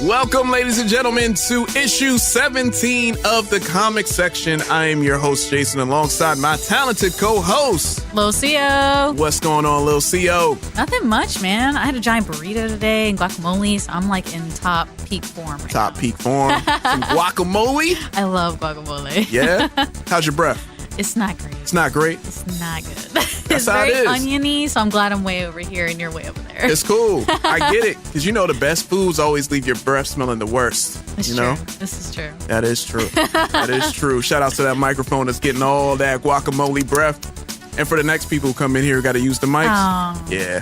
Welcome, ladies and gentlemen, to issue 17 of the comic section. I am your host, Jason, alongside my talented co-host, Lil CO. What's going on, Lil CO? Nothing much, man. I had a giant burrito today and guacamole, so I'm like in top peak form right now. Peak form. Some guacamole? I love guacamole. Yeah? How's your breath? It's not great. It's not great? It's not good. That's it's how very it is. oniony, so I'm glad I'm way over here and you're way over there. It's cool. I get it. Because you know the best foods always leave your breath smelling the worst. It's you true. know? This is true. That is true. That is true. Shout out to that microphone that's getting all that guacamole breath. And for the next people who come in here who got to use the mics. Oh. Yeah.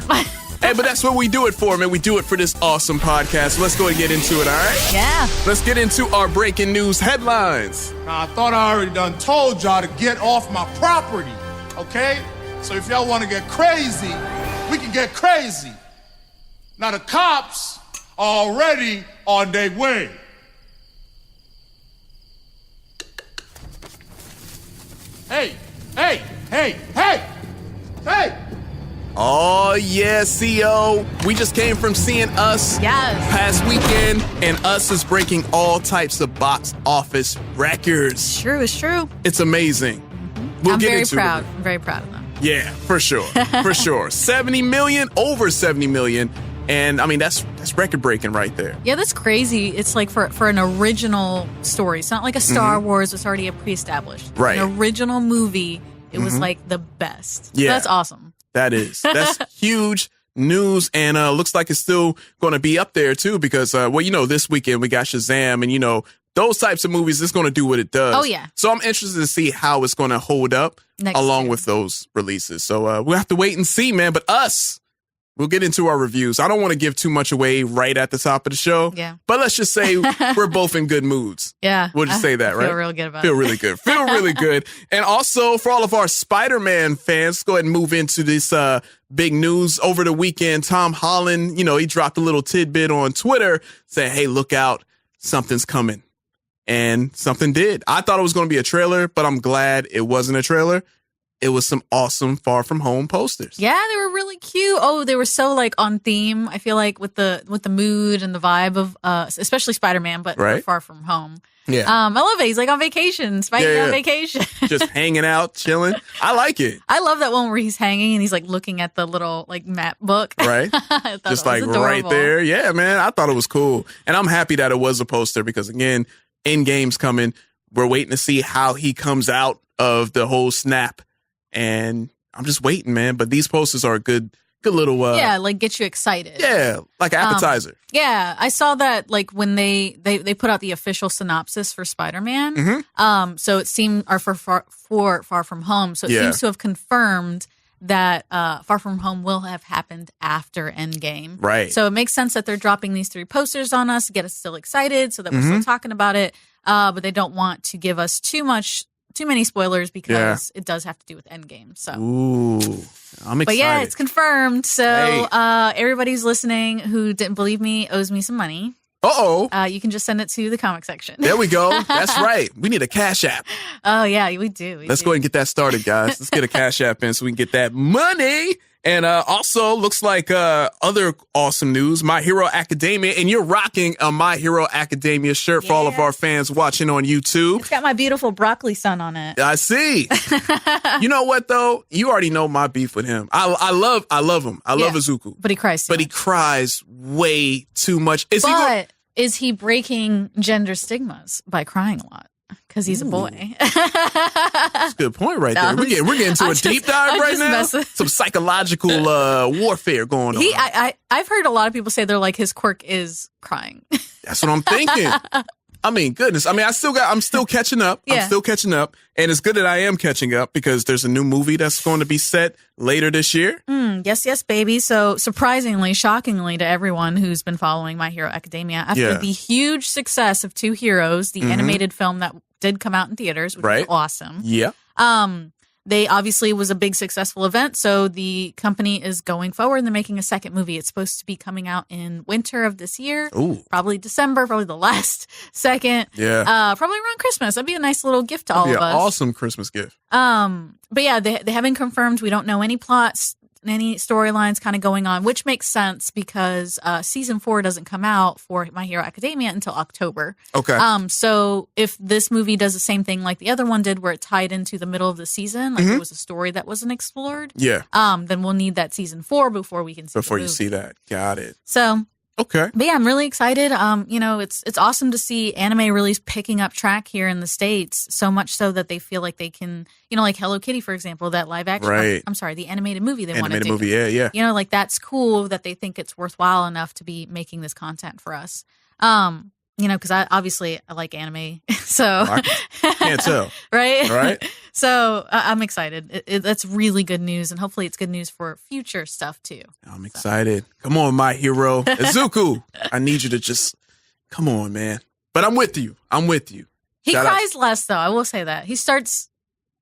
Hey, but that's what we do it for, man. We do it for this awesome podcast. Let's go and get into it, all right? Yeah. Let's get into our breaking news headlines. Now, I thought I already done told y'all to get off my property, okay? So if y'all want to get crazy, we can get crazy. Now, the cops are already on their way. Hey! Oh, yeah, CO. We just came from seeing Us past weekend, and Us is breaking all types of box office records. It's true. It's amazing. We'll I'm get very into proud. it. I'm very proud of them. Yeah, for sure. For sure. 70 million, over 70 million. And I mean, that's record breaking right there. Yeah, that's crazy. It's like for an original story. It's not like a Star Wars that's already pre-established. Right. An original movie, it was like the best. Yeah. That's awesome. That's huge news, and looks like it's still going to be up there too because, this weekend we got Shazam, and those types of movies, it's going to do what it does. Oh, yeah. So I'm interested to see how it's going to hold up along year. with those releases. So we'll have to wait and see, man. But we'll get into our reviews. I don't want to give too much away right at the top of the show. Yeah. But let's just say we're both in good moods. Yeah. We'll just say that, right? Feel real good about Feel it. really good. Feel really good. And also, for all of our Spider-Man fans, go ahead and move into this big news. Over the weekend, Tom Holland, he dropped a little tidbit on Twitter saying, hey, look out, something's coming. And something did. I thought it was going to be a trailer, but I'm glad it wasn't a trailer. It was some awesome Far From Home posters. Yeah, they were really cute. Oh, they were so on theme. I feel like with the mood and the vibe of especially Spider-Man, but Far From Home. Yeah. I love it. He's on vacation. Spidey on vacation. Just hanging out, chilling. I like it. I love that one where he's hanging and he's looking at the little map book. Right. Just right there. Yeah, man. I thought it was cool. And I'm happy that it was a poster because again, Endgame's coming. We're waiting to see how he comes out of the whole snap. And I'm just waiting, man. But these posters are a good little get you excited. Yeah, like an appetizer. Yeah, I saw that when they put out the official synopsis for Spider-Man. So it seemed for Far From Home. So it seems to have confirmed that Far From Home will have happened after Endgame. Right. So it makes sense that they're dropping these 3 posters on us to get us still excited so that we're still talking about it. But they don't want to give us too many spoilers because it does have to do with Endgame. So, ooh, I'm excited. But yeah, it's confirmed. So everybody's listening who didn't believe me owes me some money. You can just send it to the comic section. There we go. That's right. We need a Cash App. Oh yeah, we do. Let's go ahead and get that started, guys. Let's get a Cash App in so we can get that money. And also, looks like other awesome news, My Hero Academia. And you're rocking a My Hero Academia shirt for all of our fans watching on YouTube. It's got my beautiful broccoli sun on it. I see. You know what, though? You already know my beef with him. I love him. I love Izuku. But he cries He cries way too much. Is he breaking gender stigmas by crying a lot? Because he's a boy. That's a good point right there. We're getting into a deep dive right now. Some psychological warfare going on. I've heard a lot of people say they're his quirk is crying. That's what I'm thinking. I mean, goodness. I mean, I'm still catching up. Yeah. I'm still catching up. And it's good that I am catching up because there's a new movie that's going to be set later this year. Yes, baby. So surprisingly, shockingly to everyone who's been following My Hero Academia, after the huge success of Two Heroes, the animated film that did come out in theaters, which was awesome. Yeah. They obviously was a big successful event, so the company is going forward and they're making a second movie. It's supposed to be coming out in winter of this year. Ooh. Probably December, probably the last second. Yeah. Probably around Christmas. That'd be a nice little gift to all of us. Awesome Christmas gift. But yeah, they haven't confirmed. We don't know any plots. storylines kind of going on, which makes sense because season 4 doesn't come out for My Hero Academia until October. Okay. So if this movie does the same thing like the other one did, where it tied into the middle of the season, like it was a story that wasn't explored, then we'll need that season 4 before we can see before the you movie. see that. Got it. So. Okay. But yeah, I'm really excited. It's awesome to see anime really picking up track here in the States, so much so that they feel like they can, like Hello Kitty, for example, that live action. Right. I'm sorry, the animated movie they want to do. Animated movie, yeah. Like that's cool that they think it's worthwhile enough to be making this content for us. Because I like anime, so I can't tell. right? So I'm excited. That's really good news, and hopefully it's good news for future stuff too. I'm excited. Come on, my hero, Izuku. I need you to just come on, man. But I'm with you. He cries less, though. I will say that he starts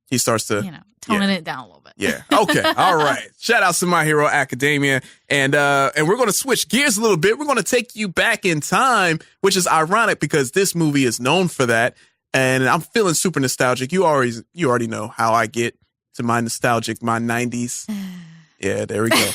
to toning it down a little bit. Yeah. Okay. All right. Shout out to My Hero Academia. And we're going to switch gears a little bit. We're going to take you back in time, which is ironic because this movie is known for that. And I'm feeling super nostalgic. You already know how I get to my nostalgic, my 90s. Yeah, there we go.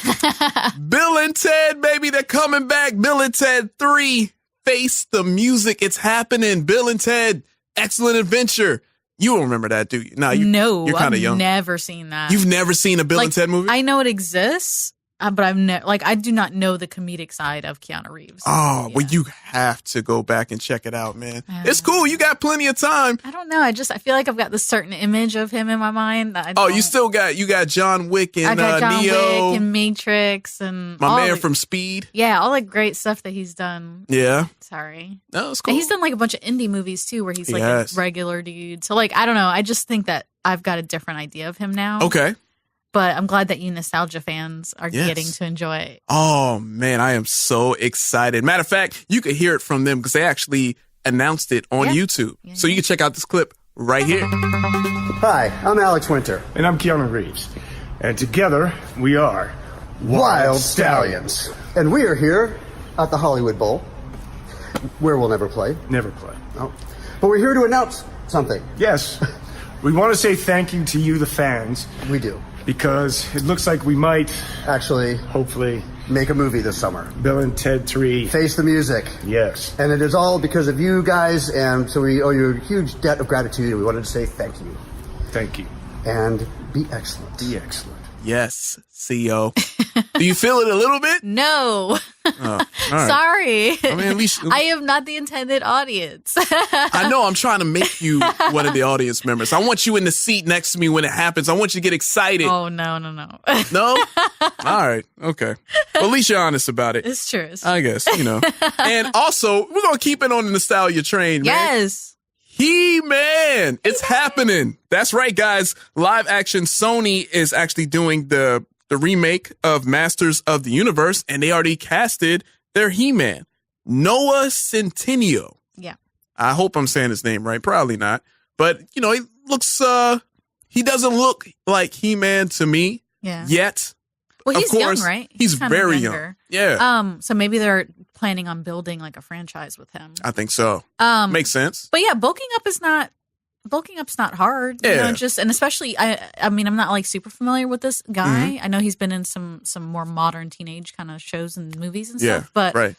Bill and Ted, baby, they're coming back. Bill and Ted 3, Face the Music. It's happening. Bill and Ted, Excellent Adventure. You don't remember that, do you? No, you're kind of young. I've never seen that. You've never seen a Bill and Ted movie? I know it exists, but I do not know the comedic side of Keanu Reeves. Oh, well, you have to go back and check it out, man. It's cool. You got plenty of time. I don't know. I feel like I've got this certain image of him in my mind. You still got John Wick and I got John Neo. Wick and Matrix and my man from Speed. Yeah, all the great stuff that he's done. Yeah. Sorry. No, it's cool. And he's done like a bunch of indie movies too, where he's like a regular dude. So I don't know. I just think that I've got a different idea of him now. Okay. But I'm glad that you nostalgia fans are getting to enjoy it. Oh, man, I am so excited. Matter of fact, you could hear it from them because they actually announced it on YouTube. Yeah, so you can check out this clip right here. Hi, I'm Alex Winter. And I'm Keanu Reeves. And together, we are Wild Stallions. And we are here at the Hollywood Bowl, where we'll never play. Never play. Oh. But we're here to announce something. Yes. We want to say thank you to you, the fans. We do. Because it looks like we might actually, hopefully, make a movie this summer. Bill and Ted 3. Face the Music. Yes. And it is all because of you guys, and so we owe you a huge debt of gratitude, and we wanted to say thank you. Thank you. And be excellent. Be excellent. Yes, CEO. Do you feel it a little bit? No. Oh, all right. Sorry. I mean, at least I am not the intended audience. I know. I'm trying to make you one of the audience members. I want you in the seat next to me when it happens. I want you to get excited. Oh, no. No? All right. Okay. Well, at least you're honest about it. It's true. I guess, And also, we're going to keep it on the nostalgia train, man. Yes. He-Man. It's happening. That's right, guys. Live action Sony is actually doing the remake of Masters of the Universe, and they already casted their He-Man, Noah Centineo. Yeah. I hope I'm saying his name right. Probably not. But, he looks, he doesn't look like He-Man to me yet. Well, he's young, right? He's very young. Yeah. So maybe they're planning on building like a franchise with him. I think so. Makes sense. But yeah, bulking up's not hard. Yeah. And especially, I mean, I'm not like super familiar with this guy. Mm-hmm. I know he's been in some more modern teenage kind of shows and movies and stuff. But right.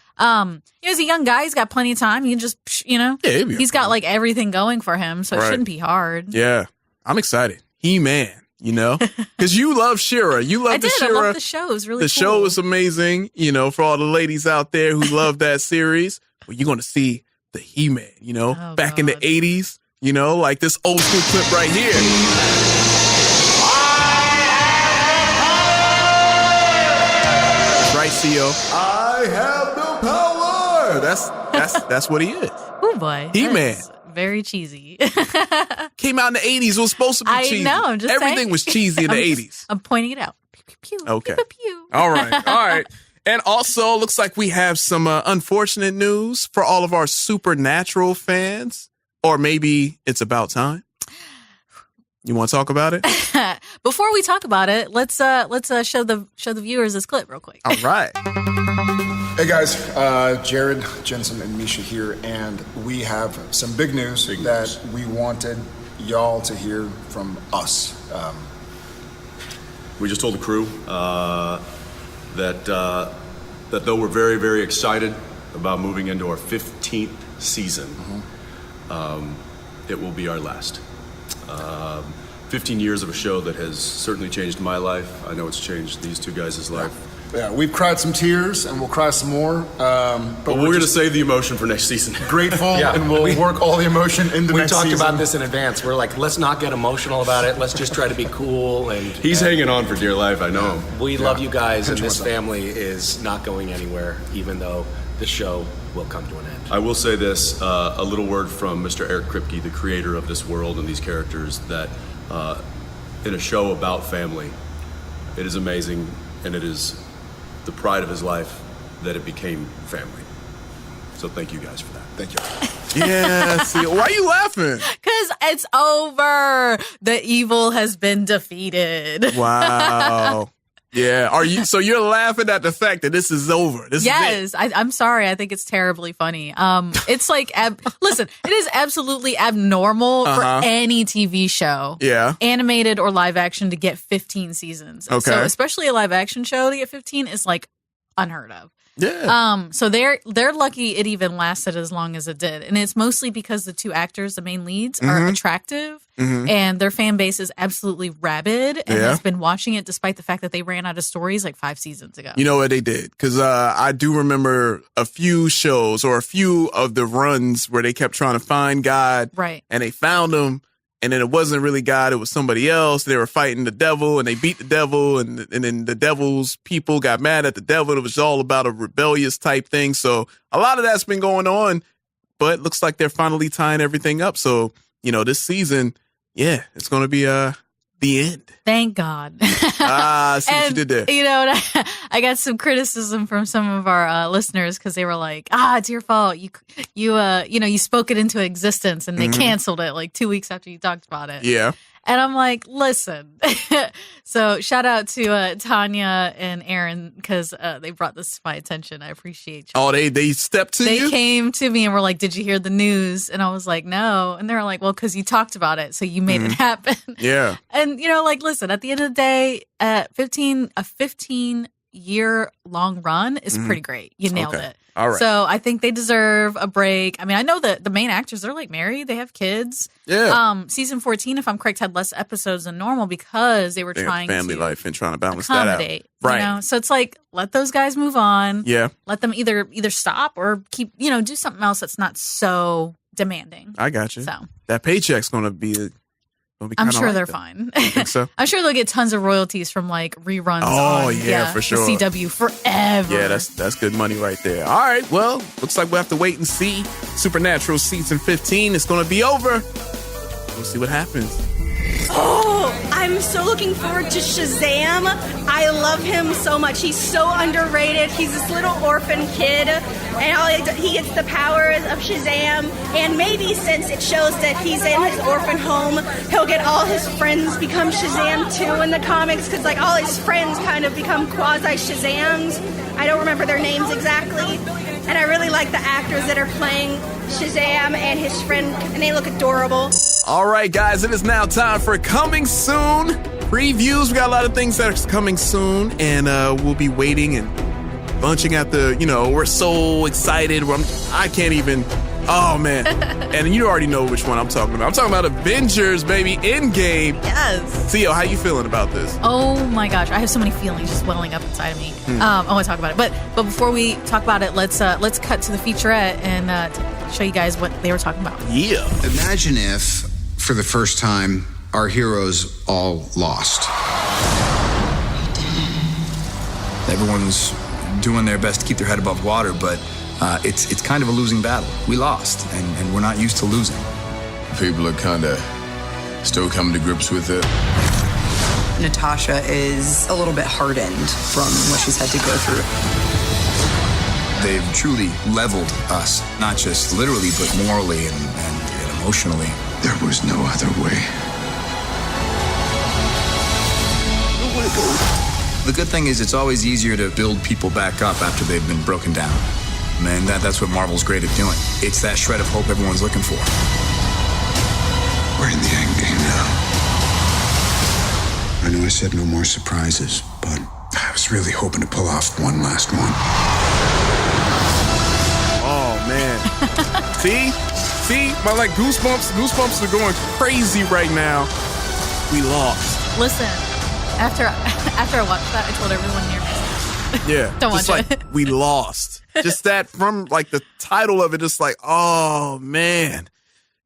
He's a young guy. He's got plenty of time. You can just, he's got like everything going for him, so it shouldn't be hard. Yeah, I'm excited. He-Man. Because you love She-Ra. You love the She-Ra. I love the show. It was really cool. The show is amazing, for all the ladies out there who love that series. Well, you're going to see the He-Man, back in the 80s, like this old school clip right here. Right, CEO? I have the power. That's what he is. Oh, boy. He-Man. Very cheesy. Came out in the 80s. It was supposed to be cheesy. I know. I'm just Everything saying. was cheesy in the 80s. I'm pointing it out. Pew, pew, pew, okay. Pew, pew, pew. All right. And also, looks like we have some unfortunate news for all of our Supernatural fans. Or maybe it's about time. You want to talk about it? Before we talk about it, let's show the viewers this clip real quick. All right. Hey guys, Jared, Jensen, and Misha here, and we have some big news that we wanted y'all to hear from us. We just told the crew that though we're very, very excited about moving into our 15th season, it will be our last. 15 years of a show that has certainly changed my life. I know it's changed these two guys' life. Yeah, we've cried some tears, and we'll cry some more. But we're going to save the emotion for next season. Grateful, and we'll work all the emotion into next season. We talked about this in advance. We're like, let's not get emotional about it. Let's just try to be cool. And he's hanging on for dear life, I know. We love you guys, and this family is not going anywhere, even though the show will come to an end. I will say this, a little word from Mr. Eric Kripke, the creator of this world and these characters, that in a show about family, it is amazing, and it is the pride of his life that it became family. So thank you guys for that. Thank you. Yeah, see, why are you laughing? Because it's over. The evil has been defeated. Wow. Yeah. So you're laughing at the fact that this is over. Yes. I'm sorry. I think it's terribly funny. It's like, listen, it is absolutely abnormal for any TV show, animated or live action, to get 15 seasons. Okay. So especially a live action show to get 15 is like unheard of. Yeah. So they're lucky it even lasted as long as it did. And it's mostly because the two actors, the main leads, are attractive, and their fan base is absolutely rabid and has been watching it despite the fact that they ran out of stories like 5 seasons ago. You know what they did? Because I do remember a few shows or a few of the runs where they kept trying to find God. Right. And they found him. And then it wasn't really God, it was somebody else. They were fighting the devil, and they beat the devil, and then the devil's people got mad at the devil. It was all about a rebellious type thing. So a lot of that's been going on, but it looks like they're finally tying everything up. So, this season, it's going to be the end. Thank God. I see what you did there. I got some criticism from some of our listeners because they were like, it's your fault. You spoke it into existence, and they canceled it like 2 weeks after you talked about it. Yeah. And I'm like, listen. So shout out to Tanya and Aaron because they brought this to my attention. I appreciate you. Oh, they stepped to you? They came to me and were like, did you hear the news? And I was like, no. And they were like, well, because you talked about it, so you made it happen. Yeah. And, listen, at the end of the day, a 15-year-long run is pretty great. You nailed it. All right. So I think they deserve a break. I mean, I know that the main actors, they're like married. They have kids. Yeah. Season 14, if I'm correct, had less episodes than normal because they were trying family to life and trying to balance accommodate, that out. Right. So it's like, let those guys move on. Yeah. Let them either stop or keep, do something else that's not so demanding. I got you. So that paycheck's going to be... I'm sure they're fine. I think so. I'm sure they'll get tons of royalties from like reruns. For sure. The CW forever. Yeah, that's good money right there. All right, well, looks like we'll have to wait and see. Supernatural season 15 is going to be over. We'll see what happens. Oh, I'm so looking forward to Shazam. I love him so much. He's so underrated. He's this little orphan kid, and he gets the powers of Shazam. And maybe since it shows that he's in his orphan home, he'll get all his friends become Shazam too in the comics, because like all his friends kind of become quasi-Shazams. I don't remember their names exactly. And I really like the actors that are playing Shazam and his friend, and they look adorable. All right, guys, it is now time for Coming Soon previews. We got a lot of things that are coming soon, and we'll be waiting and bunching at we're so excited. I can't even, oh man. And you already know which one I'm talking about. I'm talking about Avengers, baby, Endgame. Yes. Theo, how you feeling about this? Oh my gosh, I have so many feelings just welling up inside of me. I want to talk about it, but before we talk about it, let's cut to the featurette and show you guys what they were talking about. Yeah. Imagine if, for the first time, our heroes all lost. Everyone's doing their best to keep their head above water, but it's kind of a losing battle. We lost, and we're not used to losing. People are kind of still coming to grips with it. Natasha is a little bit hardened from what she's had to go through. They've truly leveled us, not just literally, but morally and emotionally. There was no other way. The good thing is it's always easier to build people back up after they've been broken down. Man, that's what Marvel's great at doing. It's that shred of hope everyone's looking for. We're in the end game now. I know I said no more surprises, but I was really hoping to pull off one last one. Oh, man. See? My, like, goosebumps are going crazy right now. We lost. Listen, after I watched that, I told everyone near me. Yeah. Don't watch it. like, we lost. Just that from, like, the title of it, just like, oh, man.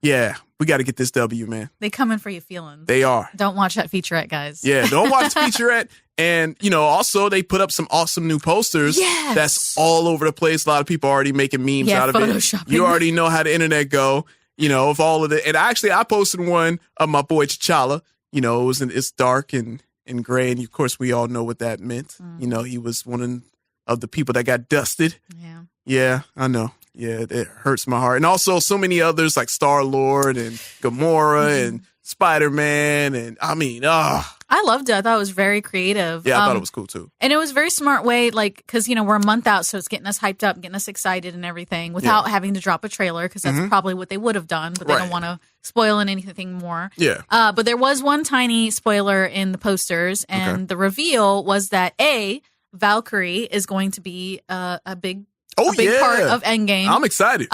Yeah, we got to get this W, man. They coming for your feelings. They are. Don't watch that featurette, guys. Yeah, don't watch the featurette. And, also they put up some awesome new posters. Yes. That's all over the place. A lot of people are already making memes out of it. You already know how the internet go, of all of it. And actually, I posted one of my boy T'Challa. It's dark and gray. And, of course, we all know what that meant. He was one of the people that got dusted. Yeah. Yeah, I know. Yeah, it hurts my heart. And also so many others like Star-Lord and Gamora and Spider-Man. And I loved it. I thought it was very creative. Yeah, I thought it was cool too. And it was a very smart way, like, because, we're a month out, so it's getting us hyped up, getting us excited and everything without having to drop a trailer, because that's probably what they would have done, but they don't want to spoil anything more. Yeah. But there was one tiny spoiler in the posters, and the reveal was that Valkyrie is going to be a big part of Endgame. I'm excited.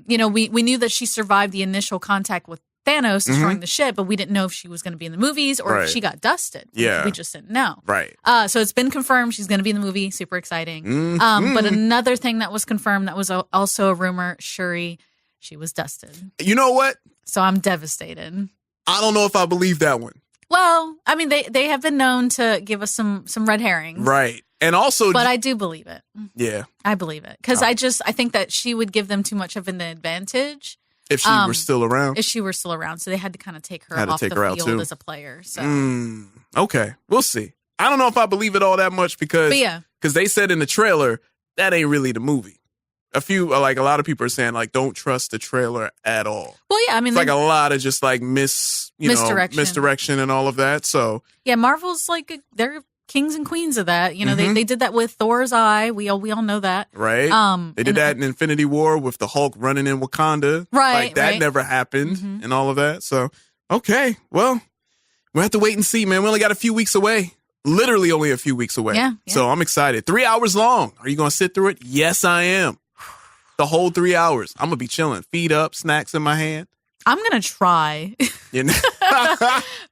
We knew that she survived the initial contact with Thanos destroying the ship, but we didn't know if she was going to be in the movies or if she got dusted. Yeah. We just didn't know. Right. So it's been confirmed she's going to be in the movie. Super exciting. But another thing that was confirmed that was also a rumor, Shuri, she was dusted. You know what? So I'm devastated. I don't know if I believe that one. Well, I mean, they have been known to give us some red herrings. Right. And also, but I do believe it. Yeah. I believe it. Because I think that she would give them too much of an advantage. If she were still around. If she were still around. So they had to kind of take her off the field as a player. So okay. We'll see. I don't know if I believe it all that much because they said in the trailer, that ain't really the movie. A lot of people are saying, like, don't trust the trailer at all. Well, yeah, I mean, it's like a lot of just like misdirection and all of that. So yeah, Marvel's like they're kings and queens of that. They did that with Thor's eye. We all know that, right? They did that in Infinity War with the Hulk running in Wakanda, right? Like that never happened, and all of that. So okay, well, we'll have to wait and see, man. We only got a few weeks away. Literally only a few weeks away. Yeah. So I'm excited. 3 hours long. Are you going to sit through it? Yes, I am. The whole 3 hours. I'm going to be chilling. Feet up, snacks in my hand. I'm going to try.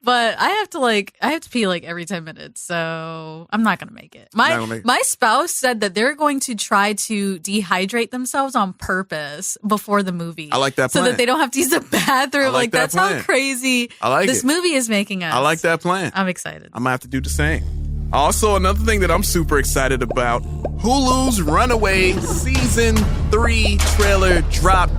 But I have to pee like every 10 minutes. So I'm not going to make it. My spouse said that they're going to try to dehydrate themselves on purpose before the movie. I like that plan. So that they don't have to use the bathroom. Like that's plan. How crazy this movie is making us. I like that plan. I'm excited. I'm going to have to do the same. Also, another thing that I'm super excited about, Hulu's Runaway Season 3 trailer dropped.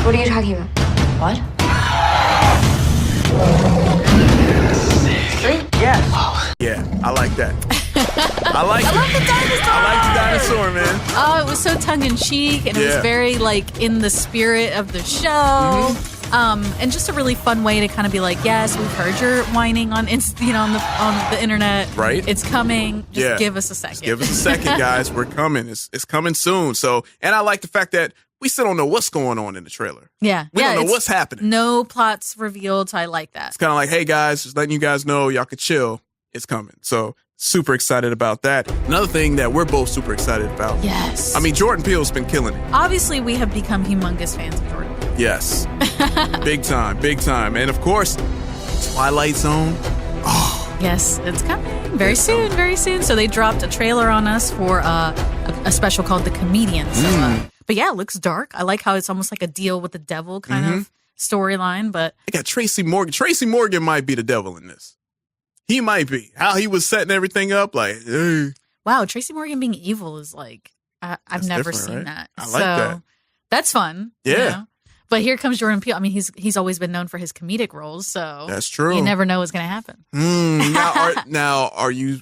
What are you talking about? What? Yes. Yeah, I like that. I love the dinosaur. I like the dinosaur, man. Oh, it was so tongue in cheek, and it was very like in the spirit of the show. And just a really fun way to kind of be like, yes, we've heard your whining on the internet. Right. It's coming. Just give us a second. Just give us a second, guys. We're coming. It's coming soon. So, and I like the fact that we still don't know what's going on in the trailer. Yeah. We don't know what's happening. No plots revealed, so I like that. It's kind of like, hey, guys, just letting you guys know y'all can chill. It's coming. So, super excited about that. Another thing that we're both super excited about. Yes. I mean, Jordan Peele's been killing it. Obviously, we have become humongous fans of Jordan Peele. Yes. Big time, big time. And of course, Twilight Zone. Oh. Yes, it's coming very soon. So they dropped a trailer on us for a special called The Comedian. So, but yeah, it looks dark. I like how it's almost like a deal with the devil kind of storyline. But I got Tracy Morgan. Tracy Morgan might be the devil in this. He might be. How he was setting everything up, like, wow, Tracy Morgan being evil is like, I've never seen that. I like that. That's fun. Yeah. But here comes Jordan Peele. I mean, he's always been known for his comedic roles, so that's true. You never know what's going to happen. Now, are you?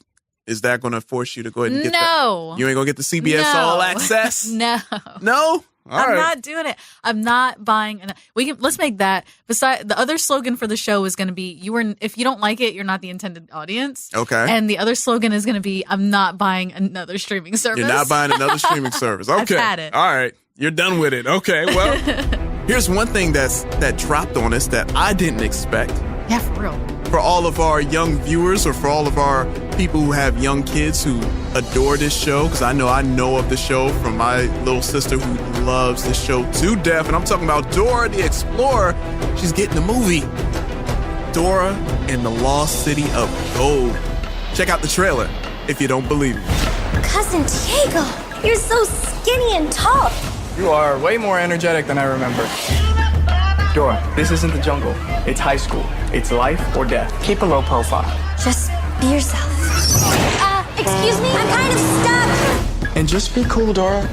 Is that going to force you to go ahead and get No. that? You ain't going to get the CBS All Access? No. No? I'm not doing it. I'm not buying. Let's make that. Beside the other slogan for the show is going to be if you don't like it, you're not the intended audience. Okay. And the other slogan is going to be I'm not buying another streaming service. You're not buying another streaming service. Okay. I've had it. All right. You're done with it. Okay. Well, here's one thing that dropped on us that I didn't expect. Yeah, for real. For all of our young viewers or for all of our people who have young kids who adore this show, because I know of the show from my little sister who loves this show to death, and I'm talking about Dora the Explorer. She's getting a movie. Dora and the Lost City of Gold. Check out the trailer if you don't believe me. Cousin Diego, you're so skinny and tall. You are way more energetic than I remember. Dora, this isn't the jungle. It's high school. It's life or death. Keep a low profile. Just be yourself. Excuse me, I'm kind of stuck. And just be cool, Dora.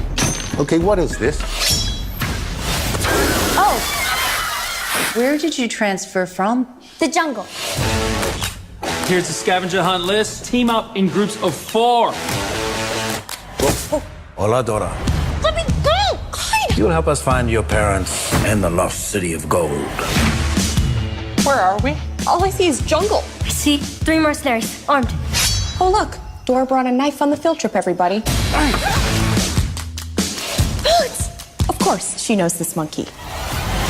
Okay, what is this? Oh. Where did you transfer from? The jungle. Here's the scavenger hunt list. Team up in groups of 4. Hola, Dora. Let me go! You'll help us find your parents and the lost city of gold. Where are we? All I see is jungle. I see 3 mercenaries, armed. Oh, look. Dora brought a knife on the field trip, everybody. Bullets! Of course, she knows this monkey.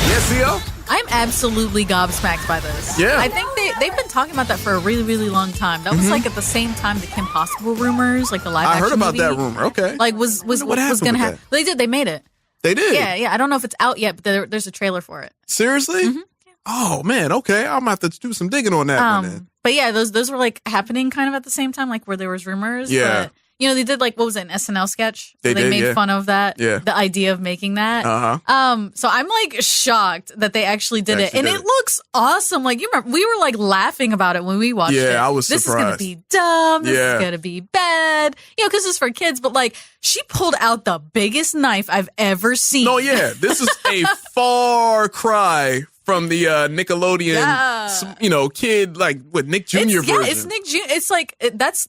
Yes, Theo? I'm absolutely gobsmacked by this. Yeah. I think they've been talking about that for a really, really long time. That was like at the same time the Kim Possible rumors, like the live action I heard about movie, that rumor. Okay. Like was going to happen. They did. They made it. They did? Yeah. I don't know if it's out yet, but there's a trailer for it. Seriously? Mm-hmm. Oh, man. Okay. I'm going to have to do some digging on that one then. But yeah, those were like happening kind of at the same time, like where there was rumors. Yeah. But, they did like, what was it, an SNL sketch? They made fun of that. Yeah. The idea of making that. Uh-huh. So I'm like shocked that they actually did it. And it looks awesome. Like, you remember, we were like laughing about it when we watched it. Yeah, I was This surprised. is going to be dumb. This is going to be bad. Because it's for kids. But like, she pulled out the biggest knife I've ever seen. No, yeah. This is a far cry from the Nickelodeon, kid, like with Nick Jr. version. Yeah, it's Nick Jr. It's like,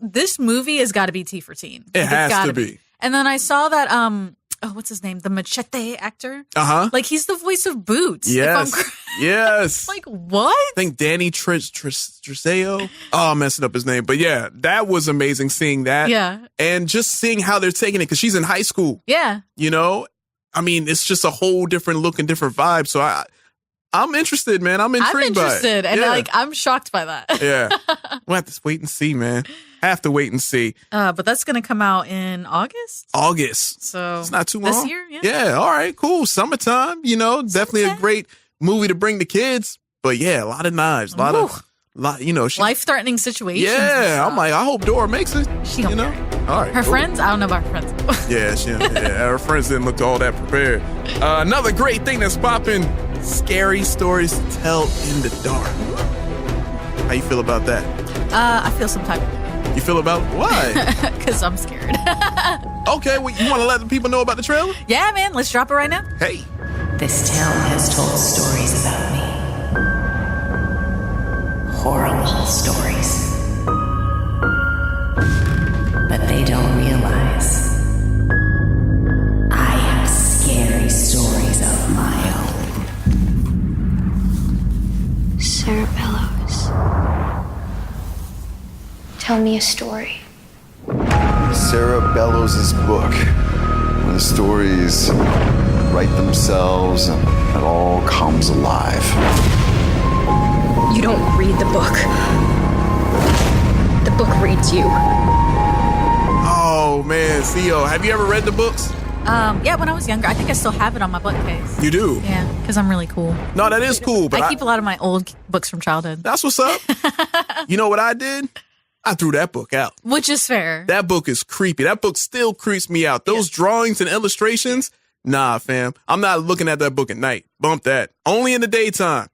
this movie has got to be T for teen. It has to be. And then I saw that, what's his name? The Machete actor. Uh-huh. Like, he's the voice of Boots. Yes. Yes. Like, what? I think Danny Tresaio. Oh, I'm messing up his name. But yeah, that was amazing seeing that. Yeah. And just seeing how they're taking it, because she's in high school. Yeah. I mean, it's just a whole different look and different vibe. So I'm interested, man. I'm intrigued by it. I'm interested. And I'm shocked by that. Yeah. We'll have to wait and see, man. Have to wait and see. But that's going to come out in August. So it's not too long. This year, yeah. Yeah. All right. Cool. Summertime. Definitely a great movie to bring the kids. But yeah, a lot of knives, life-threatening situations. Yeah. I'm like, I hope Dora makes it. She don't care. All right. Her friends, I don't know about her friends. Yeah. Her friends didn't look all that prepared. Another great thing that's popping: scary stories to tell in the dark. How you feel about that? I feel some type of way. You feel about why? Because I'm scared. Okay, well, you want to let the people know about the trailer? Yeah, man. Let's drop it right now. Hey. This town has told stories about me. Horrible stories. But they don't realize I have scary stories of my own. Sarah Bellows. Tell me a story. Sarah Bellows' book, where the stories write themselves and it all comes alive. You don't read the book. The book reads you. Oh, man. Theo, have you ever read the books? Yeah, when I was younger. I think I still have it on my bookcase. You do? Yeah, because I'm really cool. No, that is cool. But I keep a lot of my old books from childhood. That's what's up. You know what I did? I threw that book out. Which is fair. That book is creepy. That book still creeps me out. Those drawings and illustrations, nah, fam. I'm not looking at that book at night. Bump that. Only in the daytime.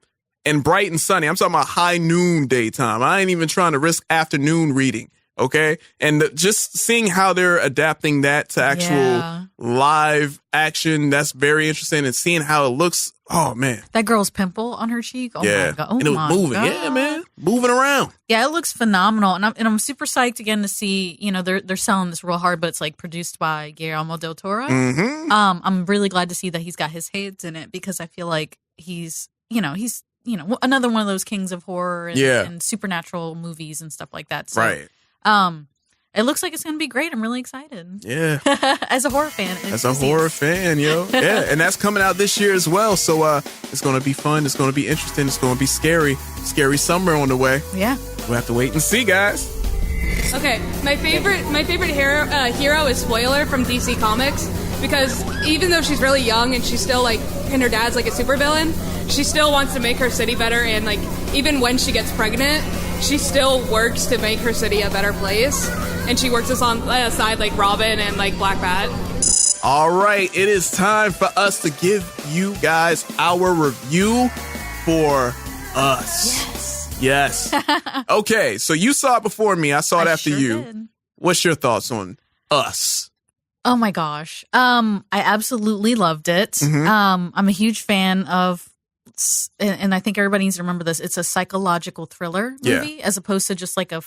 And bright and sunny. I'm talking about high noon daytime. I ain't even trying to risk afternoon reading. Okay. And just seeing how they're adapting that to actual live action, that's very interesting. And seeing how it looks, oh man. That girl's pimple on her cheek. Oh my God. Oh, and it was moving. God. Yeah, man. Moving around. Yeah, it looks phenomenal. And I'm super psyched again to see, they're selling this real hard, but it's like produced by Guillermo del Toro. Mm-hmm. I'm really glad to see that he's got his hands in it because I feel like he's another one of those kings of horror and supernatural movies and stuff like that. So, right. It looks like it's going to be great. I'm really excited. Yeah. As a horror fan. Horror fan, yo. Yeah. And that's coming out this year as well. So it's going to be fun. It's going to be interesting. It's going to be scary. Scary summer on the way. Yeah. We'll have to wait and see, guys. Okay. My favorite hero is Spoiler from DC Comics because even though she's really young and she's still and her dad's like a supervillain, she still wants to make her city better. And even when she gets pregnant, she still works to make her city a better place. And she works alongside Robin and Black Bat. All right, it is time for us to give you guys our review for Us. Yes. Okay, so you saw it before me. I saw it after you. Did. What's your thoughts on Us? Oh my gosh. I absolutely loved it. Mm-hmm. I'm a huge fan of, and I think everybody needs to remember this, it's a psychological thriller movie as opposed to just a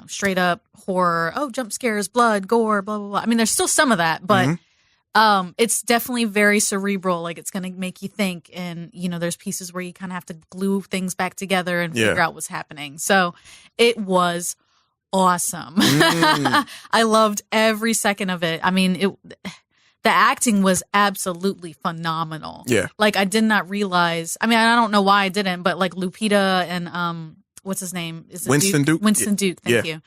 straight up horror, jump scares, blood, gore, blah blah blah. I mean, there's still some of that, but it's definitely very cerebral. It's going to make you think, and there's pieces where you kind of have to glue things back together and figure out what's happening. So it was awesome. I loved every second of it. I mean, the acting was absolutely phenomenal. Yeah. I did not realize, I don't know why I didn't, but Lupita and what's his name? Is it Winston Duke? Winston Duke, thank you.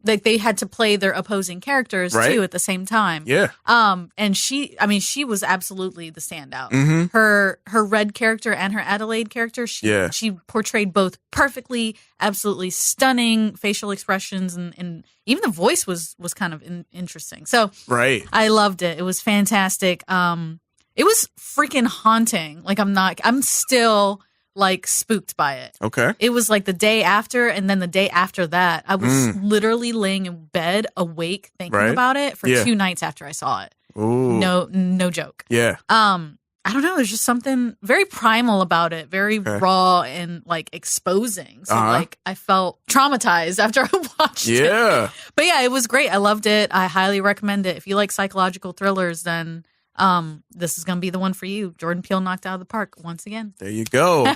They had to play their opposing characters too at the same time. Yeah. And she was absolutely the standout. Her Red character and her Adelaide character, she portrayed both perfectly, absolutely stunning facial expressions, and even the voice was kind of interesting. So I loved it. It was fantastic. It was freaking haunting. I'm still spooked by it. Okay. It was the day after, and then the day after that, I was literally laying in bed awake thinking about it for 2 nights after I saw it. Ooh. No joke. Yeah. I don't know. There's just something very primal about it, very raw and exposing. So I felt traumatized after I watched it. But yeah, it was great. I loved it. I highly recommend it. If you like psychological thrillers, then this is going to be the one for you. Jordan Peele knocked out of the park once again. There you go.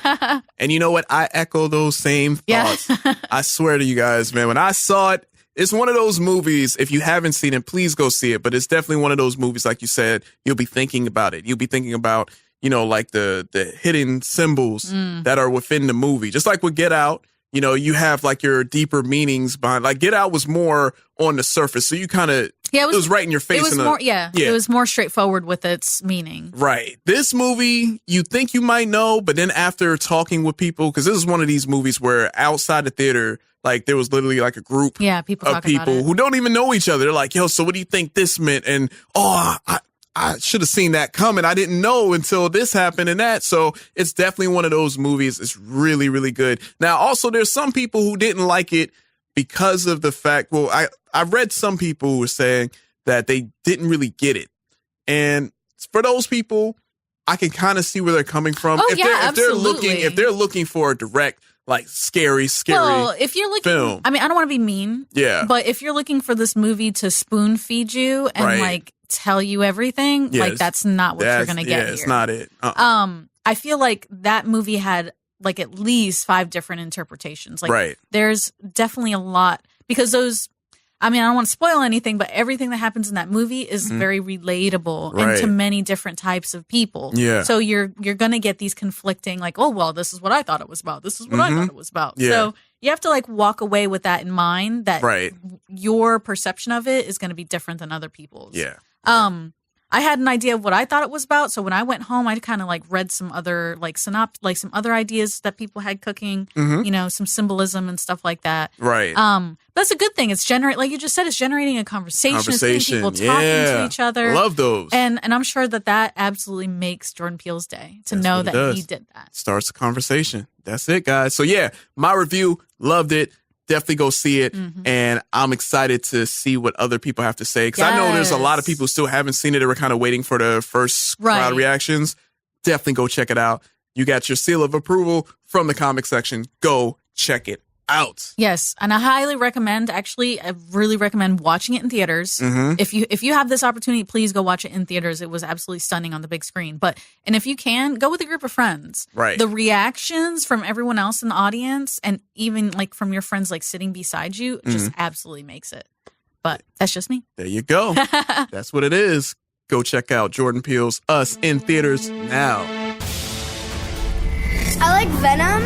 And you know what? I echo those same thoughts. I swear to you guys, man, when I saw it, it's one of those movies, if you haven't seen it, please go see it. But it's definitely one of those movies, like you said, you'll be thinking about it. You'll be thinking about, the hidden symbols that are within the movie. Just like with Get Out, you have your deeper meanings behind. Get Out was more on the surface. So you kind of, it was right in your face. It was more, it was more straightforward with its meaning. Right. This movie, you think you might know, but then after talking with people, because this is one of these movies where outside the theater, there was literally a group of people who don't even know each other. They're like, yo, so what do you think this meant? And, I should have seen that coming. I didn't know until this happened and that. So it's definitely one of those movies. It's really, really good. Now, also, there's some people who didn't like it because of the fact, I read some people who were saying that they didn't really get it. And for those people, I can kind of see where they're coming from. If they're looking for a direct, scary well, if you're looking, film. I don't want to be mean. Yeah. But if you're looking for this movie to spoon feed you and tell you everything, that's not what you're going to get here. It's not it. I feel like that movie had at least 5 different interpretations. There's definitely a lot, because those, I don't want to spoil anything, but everything that happens in that movie is very relatable and to many different types of people. Yeah. So you're going to get these conflicting, this is what I thought it was about. This is what I thought it was about. Yeah. So you have to walk away with that in mind, that your perception of it is going to be different than other people's. Yeah. I had an idea of what I thought it was about. So when I went home, I kind of read some other some other ideas that people had cooking, some symbolism and stuff like that. Right. That's a good thing. It's like you just said, it's generating a conversation. It's getting people talking to each other. I love those. And I'm sure that absolutely makes Jordan Peele's day to know that he did that. Starts a conversation. That's it, guys. So yeah, my review, loved it. definitely go see it. And I'm excited to see what other people have to say. Because I know there's a lot of people who still haven't seen it. They were kind of waiting for the first crowd reactions. Definitely go check it out. You got your seal of approval from the comic section. Go check it out. Yes, and I highly recommend, actually, I really recommend watching it in theaters. If you have this opportunity, please go watch it in theaters. It was absolutely stunning on the big screen. And if you can, go with a group of friends. Right. The reactions from everyone else in the audience, and even like from your friends like sitting beside you, just absolutely makes it. But that's just me. There you go. That's what it is. Go check out Jordan Peele's Us in theaters now. I like Venom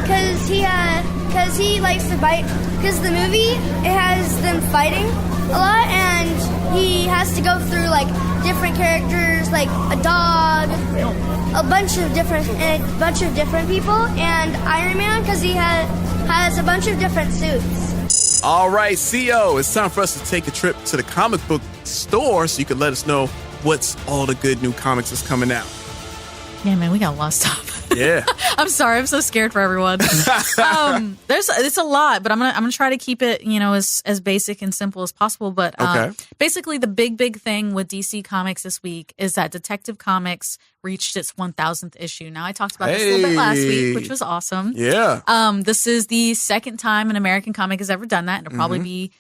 because he likes to bite. Because the movie, it has them fighting a lot, and he has to go through like different characters, like a dog, a bunch of different people, and Iron Man because he has a bunch of different suits. All right, CO, it's time for us to take a trip to the comic book store so you can let us know what's all the good new comics that's coming out. Yeah, man, we got a lot of stuff. Yeah. I'm sorry. I'm so scared for everyone. It's a lot, but I'm gonna try to keep it, as basic and simple as possible. But basically, the big thing with DC Comics this week is that Detective Comics reached its 1000th issue. Now, I talked about this a little bit last week, which was awesome. Yeah. This is the second time an American comic has ever done that, and it'll probably be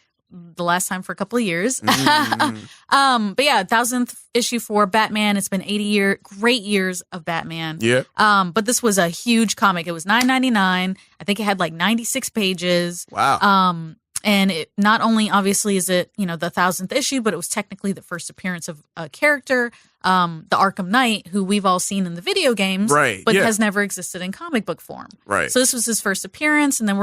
the last time for a couple of years. But yeah, 1000th issue for Batman. It's been 80 great years of Batman. Yeah. But this was a huge comic. It was $9.99. I think it had like 96 pages. Wow. And it not only obviously is it, the 1000th issue, but it was technically the first appearance of a character, the Arkham Knight, who we've all seen in the video games, but has never existed in comic book form. Right. So this was his first appearance, and then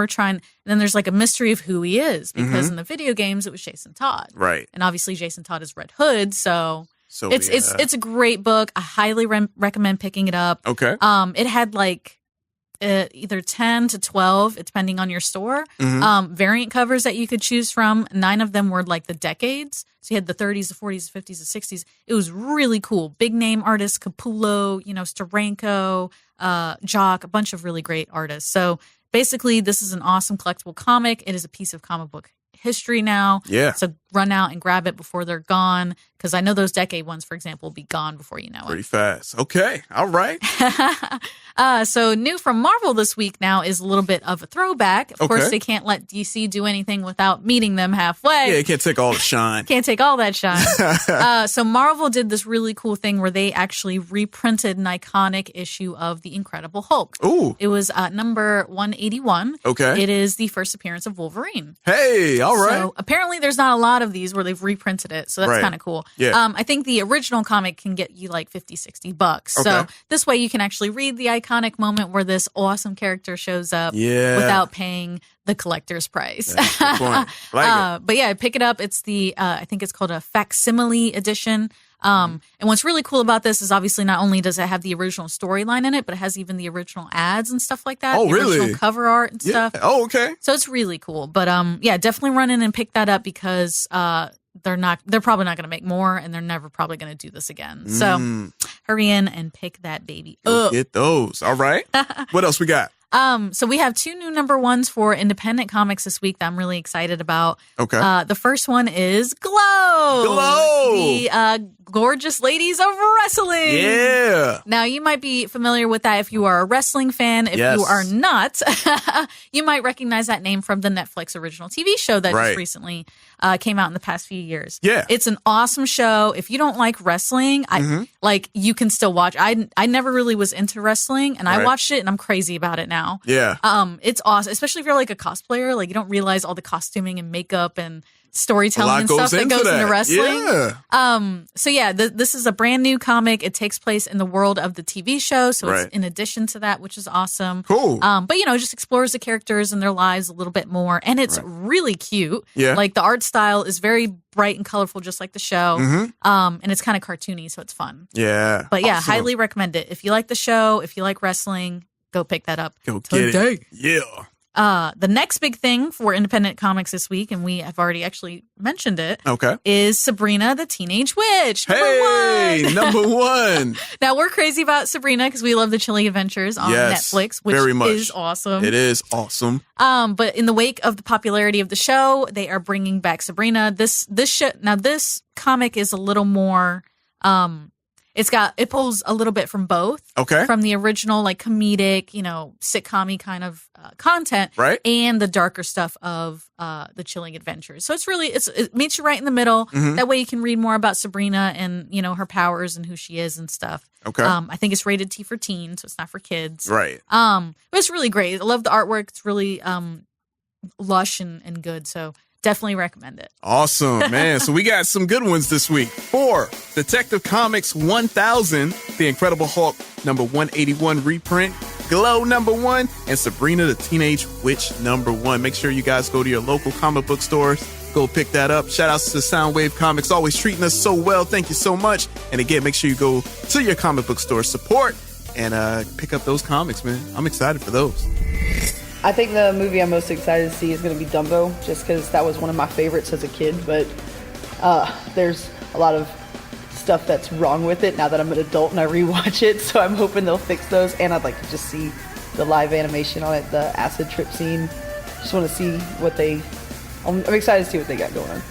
then there's like a mystery of who he is, because in the video games it was Jason Todd. Right. And obviously Jason Todd is Red Hood, so it's a great book. I highly recommend picking it up. Okay. It had like either 10 to 12, depending on your store, variant covers that you could choose from. 9 of them were like the decades. So you had the 30s, the 40s, the 50s, the 60s. It was really cool. Big name artists, Capullo, Steranko, Jock, a bunch of really great artists. So basically, this is an awesome collectible comic. It is a piece of comic book history now. Yeah. So run out and grab it before they're gone, because I know those decade ones, for example, will be gone before you know Pretty fast. Okay. All right. So new from Marvel this week now is a little bit of a throwback. Of course, they can't let DC do anything without meeting them halfway. Yeah, you can't take all the shine. Can't take all that shine. So Marvel did this really cool thing where they actually reprinted an iconic issue of The Incredible Hulk. Ooh. It was number 181. Okay. It is the first appearance of Wolverine. Hey, all right. So apparently there's not a lot of these where they've reprinted it. So that's kind of cool. Yeah. I think the original comic can get you like $50-$60. Okay. So this way you can actually read the iconic moment where this awesome character shows up without paying the collector's price. But yeah, pick it up. It's the, I think it's called a facsimile edition. And what's really cool about this is obviously not only does it have the original storyline in it, but it has even the original ads and stuff like that. Oh, the really? Original cover art and stuff. Oh, okay. So it's really cool. But yeah, definitely run in and pick that up, because they're probably not going to make more, and they're never probably going to do this again. So hurry in and pick that baby up. Get those. All right. What else we got? So we have 2 new number ones for independent comics this week that I'm really excited about. Okay. The first one is Glow. Glow. The gorgeous ladies of wrestling. Yeah. Now, you might be familiar with that if you are a wrestling fan. If you are not, you might recognize that name from the Netflix original TV show that just recently came out in the past few years. Yeah. It's an awesome show. If you don't like wrestling, you can still watch. I never really was into wrestling, and I watched it, and I'm crazy about it now. Yeah. It's awesome, especially if you're like a cosplayer. Like, you don't realize all the costuming and makeup and storytelling and stuff that goes into wrestling. Yeah. So yeah, this is a brand new comic. It takes place in the world of the TV show, so it's in addition to that, which is awesome. Cool. But it just explores the characters and their lives a little bit more, and it's really cute. Yeah. Like, the art style is very bright and colorful, just like the show. And it's kind of cartoony, so it's fun. Yeah. But yeah, Awesome. highly recommend it. If you like the show, if you like wrestling, go pick that up. Go get it. Yeah. The next big thing for independent comics this week, and we have already actually mentioned it, is Sabrina the Teenage Witch. Number one. Now, we're crazy about Sabrina because we love the Chilling Adventures on Netflix, which very much. is awesome. It is awesome. But in the wake of the popularity of the show, they are bringing back Sabrina. This comic is a little more... It pulls a little bit from both. Okay. From the original, like, comedic, sitcom-y kind of content. Right. And the darker stuff of the Chilling Adventures. So it meets you right in the middle. Mm-hmm. That way you can read more about Sabrina and, her powers and who she is and stuff. Okay. I think it's rated T for teen, so it's not for kids. Right. But it's really great. I love the artwork. It's really lush and good. So definitely recommend it. Awesome, man. So we got some good ones this week. For Detective Comics 1000, The Incredible Hulk number 181 reprint, Glow number 1, and Sabrina the Teenage Witch number 1. Make sure you guys go to your local comic book stores. Go pick that up. Shout outs to Soundwave Comics, always treating us so well. Thank you so much. And again, make sure you go to your comic book store support and pick up those comics, man. I'm excited for those. I think the movie I'm most excited to see is going to be Dumbo, just because that was one of my favorites as a kid. But there's a lot of stuff that's wrong with it now that I'm an adult and I rewatch it. So I'm hoping they'll fix those. And I'd like to just see the live animation on it, the acid trip scene. Just want to see what I'm excited to see what they got going on.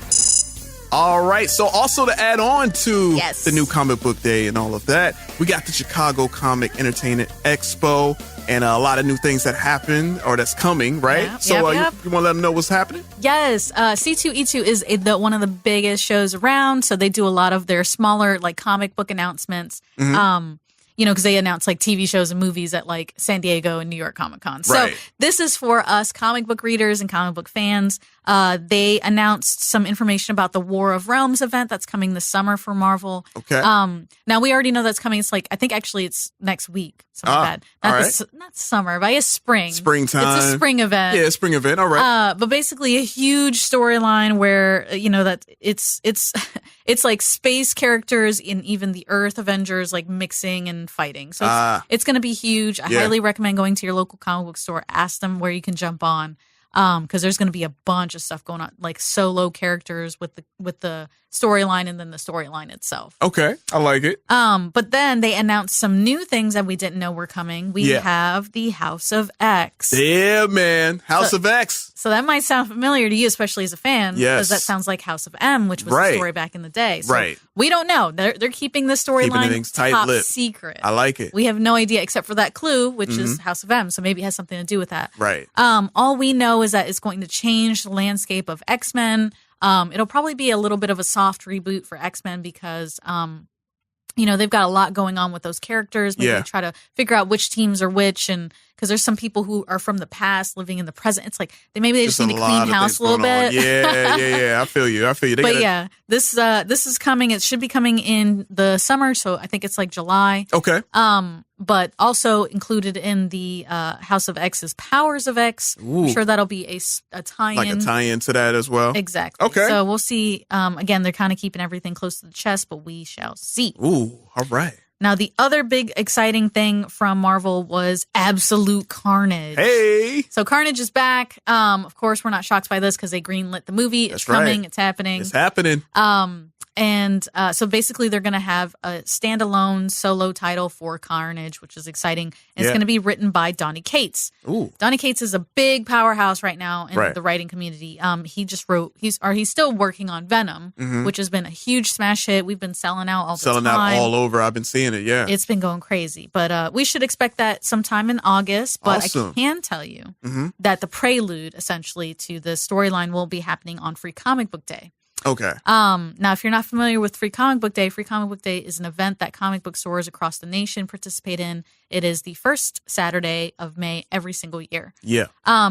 All right. So also to add on to the new comic book day and all of that, we got the Chicago Comic Entertainment Expo and a lot of new things that happen or that's coming, right? Yep, so yep. You want to let them know what's happening? Yes. C2E2 is one of the biggest shows around. So they do a lot of their smaller like comic book announcements. Mm-hmm. Because they announce like TV shows and movies at like San Diego and New York Comic Con. So this is for us comic book readers and comic book fans. They announced some information about the War of Realms event that's coming this summer for Marvel. Okay. Now we already know that's coming. It's like, I think actually it's next week. Something like that. Not summer, but I guess spring. Springtime. It's a spring event. Yeah, spring event. All right. But basically a huge storyline where, that it's like space characters in even the Earth Avengers like mixing and fighting. So it's going to be huge. I highly recommend going to your local comic book store. Ask them where you can jump on. Because there's going to be a bunch of stuff going on, like solo characters with the storyline and then the storyline itself. Okay, I like it. But then they announced some new things that we didn't know were coming. We have the House of X. Yeah, man, House of X. So that might sound familiar to you, especially as a fan. Yes, because that sounds like House of M, which was the story back in the day. So we don't know. They're keeping the storyline top secret. I like it. We have no idea except for that clue, which is House of M. So maybe it has something to do with that. Right. All we know is that it's going to change the landscape of X-Men. It'll probably be a little bit of a soft reboot for X-Men because, they've got a lot going on with those characters. Maybe try to figure out which teams are which, and because there's some people who are from the past living in the present. It's like they just need to clean house a little bit. Yeah. I feel you. This is coming. It should be coming in the summer, so I think it's like July. Okay. But also included in the House of X's Powers of X. Ooh. I'm sure that'll be a tie-in. Like a tie-in to that as well. Exactly. Okay. So we'll see. Again, they're kind of keeping everything close to the chest, but we shall see. Ooh, all right. Now, the other big exciting thing from Marvel was Absolute Carnage. Hey! So Carnage is back. Of course, we're not shocked by this because they greenlit the movie. It's coming. It's happening. It's happening. So basically they're going to have a standalone solo title for Carnage, which is exciting. And it's going to be written by Donny Cates. Ooh. Donny Cates is a big powerhouse right now in the writing community. He's still working on Venom, which has been a huge smash hit. We've been selling out all the time. Selling out all over. I've been seeing it. Yeah. It's been going crazy. But we should expect that sometime in August. But I can tell you that the prelude essentially to the storyline will be happening on Free Comic Book Day. Okay. Now, if you're not familiar with Free Comic Book Day is an event that comic book stores across the nation participate in. It is the first Saturday of May every single year. Yeah.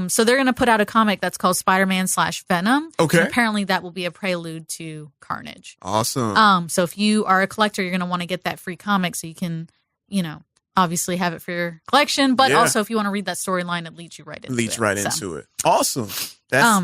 So they're going to put out a comic that's called Spider-Man/Venom. Okay. And apparently that will be a prelude to Carnage. Awesome. So if you are a collector, you're going to want to get that free comic so you can, obviously have it for your collection. But also if you want to read that storyline, it leads you right into it. Into it. Awesome. That's...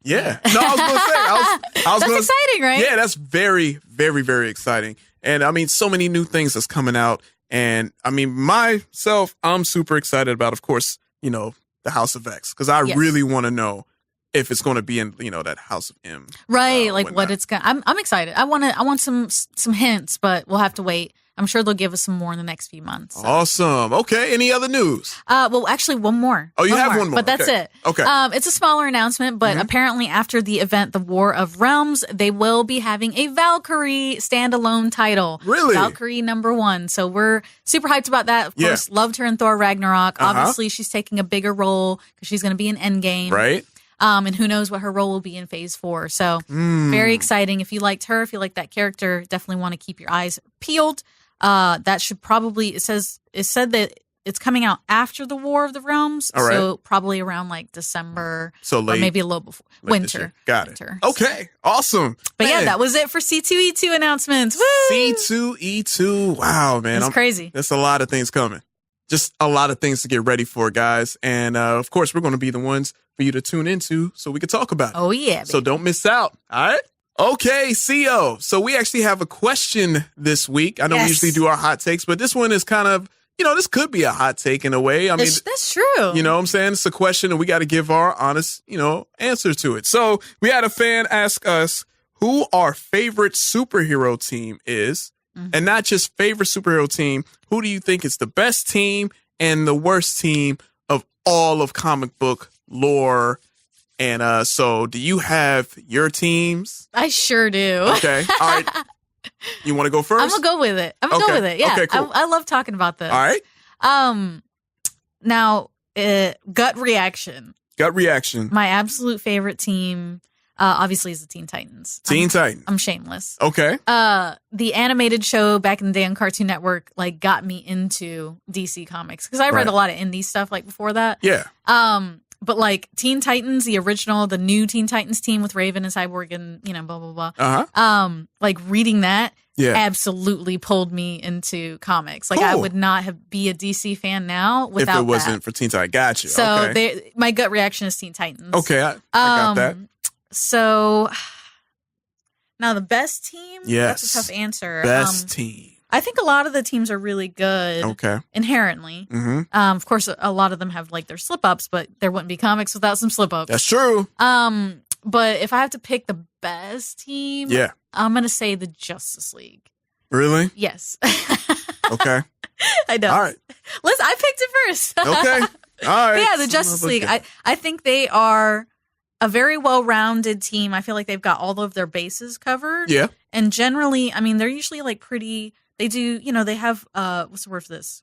Yeah. No, I was going to say. That's exciting, right? Yeah, that's very, very, very exciting. And I mean, so many new things that's coming out. And I mean, myself, I'm super excited about, of course, the the House of X, because I really want to know if it's going to be in, that House of M. Right, what it's going to... I'm excited. I want some hints, but we'll have to wait. I'm sure they'll give us some more in the next few months. So. Awesome. Okay. Any other news? Well, actually, one more. Oh, you have one more. But that's it. Okay. It's a smaller announcement, but apparently after the event, The War of Realms, they will be having a Valkyrie standalone title. Really? Valkyrie #1. So we're super hyped about that. Of course, loved her in Thor Ragnarok. Obviously, she's taking a bigger role because she's going to be in Endgame. Right. And who knows what her role will be in Phase 4. So very exciting. If you liked her, if you like that character, definitely want to keep your eyes peeled. That should probably, it said that it's coming out after the War of the Realms. All right. So probably around like December. So late. Or maybe a little before. Winter. Got it. Okay. Awesome. But yeah, that was it for C2E2 announcements. Woo! C2E2. Wow, man. It's crazy. There's a lot of things coming. Just a lot of things to get ready for, guys. And of course, we're going to be the ones for you to tune into so we can talk about it. Oh, yeah. Baby. So don't miss out. All right. Okay, CO. So we actually have a question this week. I know we usually do our hot takes, but this one is kind of, this could be a hot take in a way. I mean, that's true. You know what I'm saying? It's a question and we got to give our honest, answer to it. So we had a fan ask us who our favorite superhero team is, and not just favorite superhero team. Who do you think is the best team and the worst team of all of comic book lore? And so do you have your teams? I sure do. Okay. All right. You want to go first? I'm going to go with it. Go with it. Yeah. Okay, cool. I love talking about this. All right. Now, gut reaction. Gut reaction. My absolute favorite team, obviously, is the Teen Titans. Teen Titans. I'm shameless. Okay. The animated show back in the day on Cartoon Network, got me into DC Comics because I read a lot of indie stuff before that. Yeah. But Teen Titans, the original, the new Teen Titans team with Raven and Cyborg and, blah, blah, blah. Reading that absolutely pulled me into comics. Cool. I would not be a DC fan now without if it wasn't for Teen Titans. Gotcha. So my gut reaction is Teen Titans. Okay, I got that. So now the best team? Yes. That's a tough answer. Best team. I think a lot of the teams are really good. Okay. Inherently. Mm-hmm. Of course, a lot of them have their slip-ups, but there wouldn't be comics without some slip-ups. That's true. But if I have to pick the best team, I'm going to say the Justice League. Really? Yes. Okay. I know. All right. Listen, I picked it first. Okay. All right. But yeah, the Justice League. I think they are a very well-rounded team. I feel like they've got all of their bases covered. Yeah. And generally, they're usually pretty... They do, they have, what's the word for this?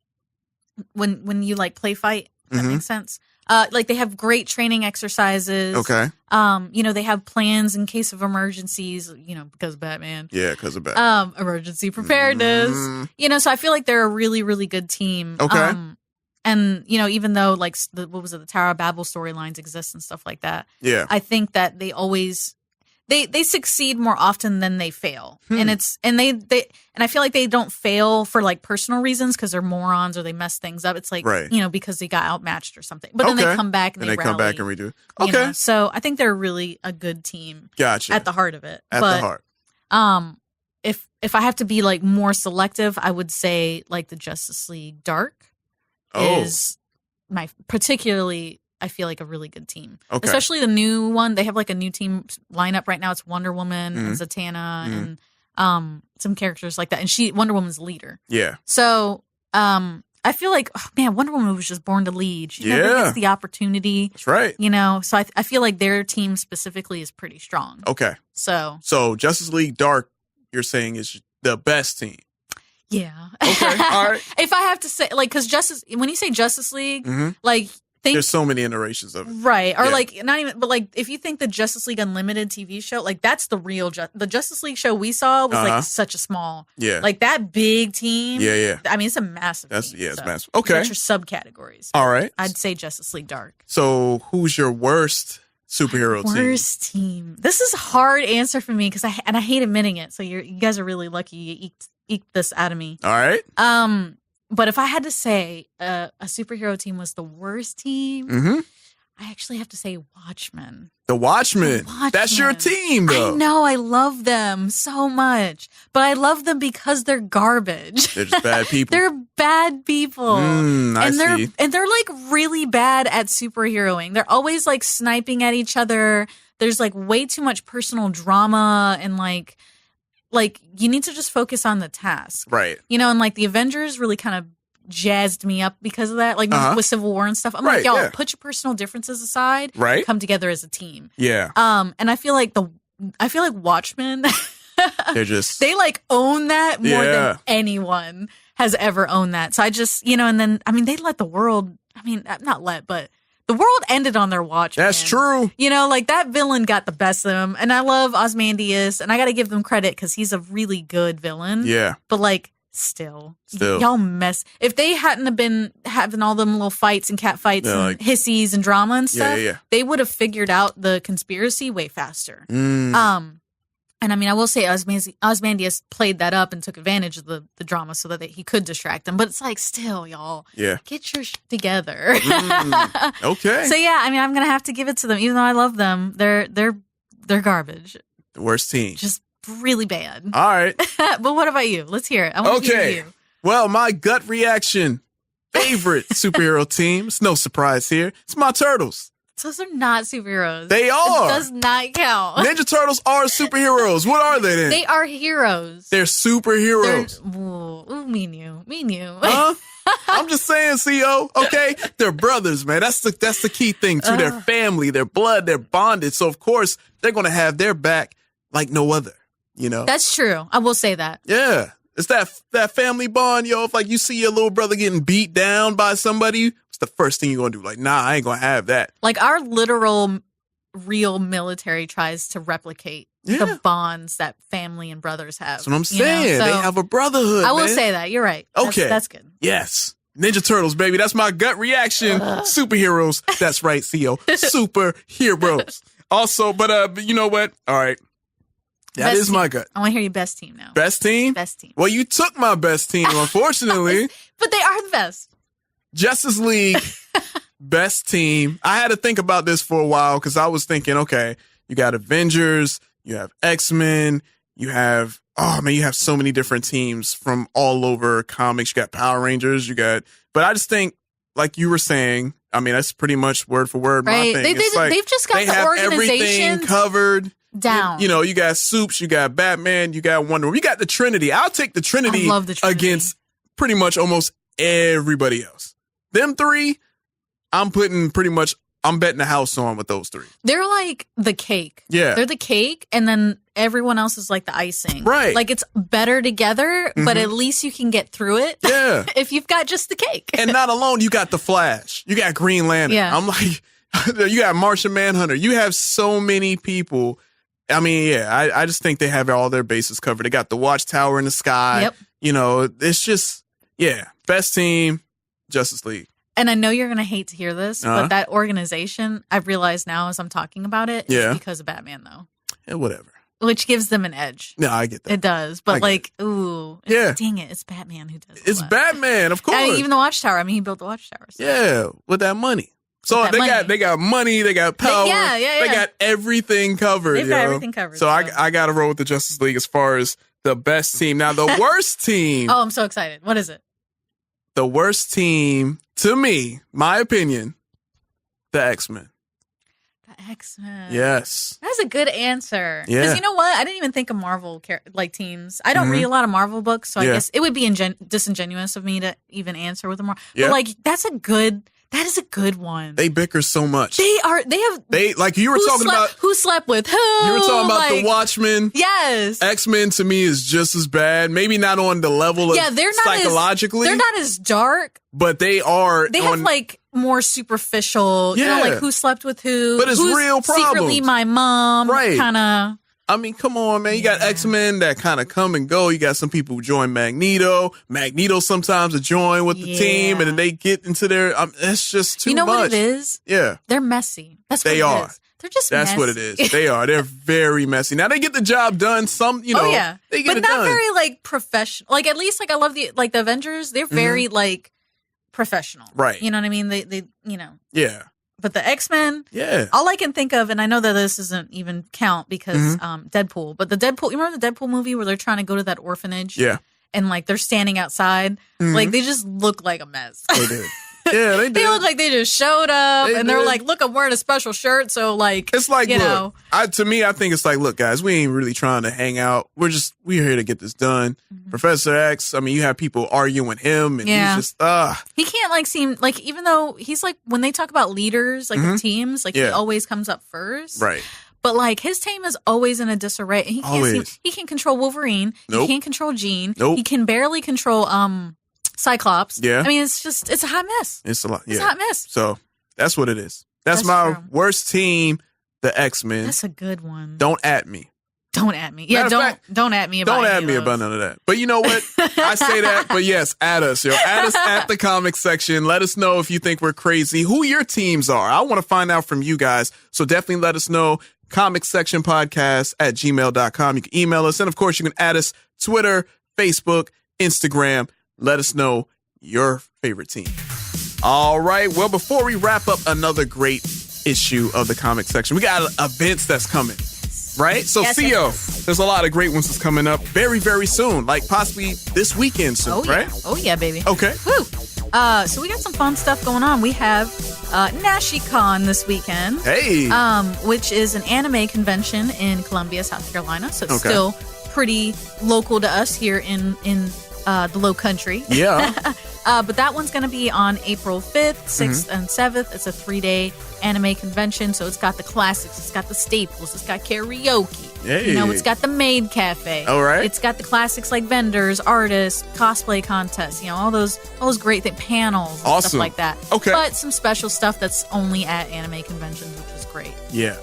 When you play fight, if that makes sense. They have great training exercises. Okay. They have plans in case of emergencies, because of Batman. Yeah, because of Batman. Emergency preparedness. So I feel like they're a really, really good team. Okay. And, even though the Tower of Babel storylines exist and stuff like that. Yeah. I think that they always... They succeed more often than they fail. And I feel like they don't fail for personal reasons because they're morons or they mess things up. It's because they got outmatched or something. But then they come back and they come back and redo. Okay. So I think they're really a good team. Gotcha. At the heart of it. The heart. If I have to be more selective, I would say the Justice League Dark is my particularly I feel like a really good team. Okay. Especially the new one. They have a new team lineup right now. It's Wonder Woman and Zatanna and some characters like that. And Wonder Woman's the leader. Yeah. So I feel like, Wonder Woman was just born to lead. She never gets the opportunity. That's right. So I feel like their team specifically is pretty strong. Okay. So Justice League Dark, you're saying is the best team. Yeah. Okay. All right. If I have to say, because when you say Justice League, there's so many iterations of it. Right. Or not even, but if you think the Justice League Unlimited TV show, that's the real, the Justice League show we saw was such a small, that big team. Yeah. It's a massive team. It's massive. Okay. That's your subcategories. All right. I'd say Justice League Dark. So who's your worst superhero team? Worst team. This is a hard answer for me because I hate admitting it. So you guys are really lucky you eked this out of me. All right. But if I had to say a superhero team was the worst team, I actually have to say Watchmen. The Watchmen. That's your team, though. I know. I love them so much. But I love them because they're garbage. They're just bad people. They're bad people. I see. And they're like really bad at superheroing. They're always like sniping at each other. There's like way too much personal drama and like you need to just focus on the task. Right. You know, and like the Avengers really kind of jazzed me up because of that, like with Civil War and stuff. I'm like, y'all, put your personal differences aside, right? Come together as a team. Yeah. And I feel like Watchmen, they like own that more than anyone has ever owned that. So I just, you know, and then they let the world. But the world ended on their watch. That's true. You know, like that villain got the best of them, and I love Ozymandias, and I got to give them credit because he's a really good villain. Yeah. But like. Still, y'all mess. If they hadn't have been having all them little fights and cat fights and like, hissies and drama and stuff, they would have figured out the conspiracy way faster. And I will say Ozymandias played that up and took advantage of the drama so that he could distract them. But it's like, still, y'all, get your shit together. Okay. So yeah, I'm gonna have to give it to them, even though I love them. They're garbage. The worst team. Just really bad. All right. But what about you? Let's hear it. I want to hear you. Well, my gut reaction, favorite superhero team. It's no surprise here. It's my Turtles. Those are not superheroes. They are. It does not count. Ninja Turtles are superheroes. What are they then? They are heroes. They're superheroes. Ooh, mean you. Huh? I'm just saying, CO. Okay, they're brothers, man. That's the key thing too. Their family, their blood, they're bonded. So of course they're gonna have their back like no other. You know, that's true. I will say that. Yeah, it's that family bond, yo. If like you see your little brother getting beat down by somebody, what's the first thing you're gonna do? Like, nah, I ain't gonna have that. Like our literal, real military tries to replicate the bonds that family and brothers have. That's what I'm saying. So, they have a brotherhood. I will say that. You're right. Okay, that's good. Yes, Ninja Turtles, baby. That's my gut reaction. Superheroes. That's right, CO. Superheroes. Also, but you know what? All right. That is my gut. I want to hear your best team now. Best team? Best team. Well, you took my best team, unfortunately. But they are the best. Justice League, best team. I had to think about this for a while because I was thinking, okay, you got Avengers, you have X-Men, you have so many different teams from all over comics. You got Power Rangers, but I just think, like you were saying, that's pretty much word for word my thing. They've just got the organization everything covered. Down. You know, you got Supes, you got Batman, you got Wonder Woman, you got the Trinity. I'll take the Trinity, against pretty much almost everybody else. Them three, I'm betting the house on with those three. They're like the cake. Yeah. They're the cake, and then everyone else is like the icing. Right. Like it's better together, but at least you can get through it. Yeah. If you've got just the cake. And not alone, you got the Flash. You got Green Lantern. Yeah. I'm like, you got Martian Manhunter. You have so many people. I just think they have all their bases covered. They got the Watchtower in the sky. Yep. You know, it's just, best team, Justice League. And I know you're going to hate to hear this, but that organization, I've realized now as I'm talking about it, is because of Batman, though. Yeah, whatever. Which gives them an edge. No, I get that. It does. But dang it, it's Batman who does it. It's Batman, of course. Even the Watchtower. He built the Watchtower. So. Yeah, with that money. So they got money, they got power, they got everything covered. They've got everything covered. So I got to roll with the Justice League as far as the best team. Now, the worst team. Oh, I'm so excited. What is it? The worst team, to me, my opinion, the X-Men. The X-Men. Yes. That's a good answer. Yeah. Because you know what? I didn't even think of Marvel teams. I don't read a lot of Marvel books, so I guess it would be disingenuous of me to even answer with a Marvel. Yeah. But that is a good one. They bicker so much. They like you were talking about who slept with who. You were talking about the Watchmen. Yes. X-Men to me is just as bad. Maybe not on the level of they're not psychologically. They're not as dark. But they are. They have like more superficial, like who slept with who. But it's real problems. Secretly my mom. Right. Kind of. Come on, man. You got X-Men that kind of come and go. You got some people who join Magneto. Magneto sometimes will join with the team, and then they get into their. It's just too much. You know what it is? Yeah. They're messy. That's what they it are. Is. They're just That's messy. what it is. They are. They're very messy. Now, they get the job done. Some, they get but it not done. very, like, professional. Like, at least, like, I love the Avengers. They're very, like, professional. Right. You know what I mean? They. Yeah. But the X-Men, yeah. All I can think of, and I know that this doesn't even count because Deadpool, but you remember the Deadpool movie where they're trying to go to that orphanage? Yeah. And like they're standing outside, like they just look like a mess. They did. Yeah, they did. They look like they just showed up, and they're like, "Look, I'm wearing a special shirt." So like, it's like, you know, to me, I think it's like, look, guys, we ain't really trying to hang out. We're here to get this done. Professor X, I mean, you have people arguing with him, and he's just he can't like seem like, even though he's like, when they talk about leaders, like the teams, like he always comes up first, right? But like his team is always in a disarray. And he can't control Wolverine. Nope. He can't control Jean. Nope. He can barely control Cyclops. Yeah. I mean, it's a hot mess. It's a lot. Yeah. It's a hot mess. So that's what it is. That's my true. worst team, the X-Men. That's a good one. Don't at me. Don't at me. Yeah, don't at me about Don't at me about none of that. But you know what? I say that, but yes, at us, yo. At us at the comic section. Let us know if you think we're crazy, who your teams are. I want to find out from you guys. So definitely let us know. Comic section podcast at gmail.com. You can email us. And of course, you can add us Twitter, Facebook, Instagram. Let us know your favorite team. All right. Well, before we wrap up another great issue of the comic section, we got events that's coming. Right? So, Theo, there's a lot of great ones that's coming up very, very soon. Like possibly this weekend soon, right? Oh, yeah, baby. Okay. Woo. So we got some fun stuff going on. We have NashiCon this weekend. Hey. Which is an anime convention in Columbia, South Carolina. So it's still pretty local to us here in the Low Country. Yeah. But that one's going to be on April 5th, 6th, and 7th. It's a 3-day anime convention. So it's got the classics. It's got the staples. It's got karaoke. Hey. You know, it's got the maid cafe. All right. It's got the classics like vendors, artists, cosplay contests, you know, all those great things, panels, and awesome. stuff like that. Okay. But some special stuff that's only at anime conventions, which is great. Yeah.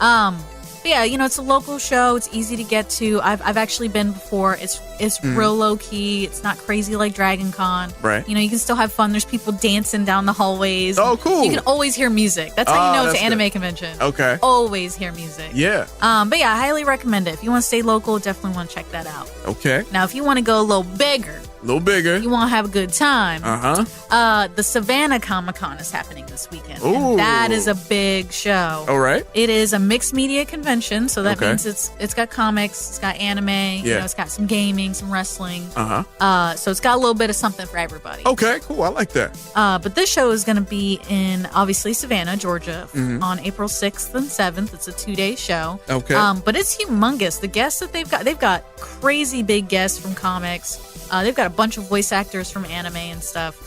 But yeah, you know, it's a local show. It's easy to get to. I've actually been before. It's real low key. It's not crazy like Dragon Con. Right. You know, you can still have fun. There's people dancing down the hallways. Oh, cool. You can always hear music. That's how you know it's an anime convention. Okay. Always hear music. Yeah. But yeah, I highly recommend it. If you want to stay local, definitely want to check that out. Okay. Now, if you want to go a little bigger, you want to have a good time. The Savannah Comic-Con is happening this weekend. Ooh. And that is a big show. All right. It is a mixed media convention, so that means it's got comics, it's got anime, you know, it's got some gaming, some wrestling. So it's got a little bit of something for everybody. Okay, cool. I like that. But this show is going to be in, obviously, Savannah, Georgia, on April 6th and 7th. It's a 2-day show. Okay. But it's humongous. The guests that they've got crazy big guests from comics. They've got a bunch of voice actors from anime and stuff.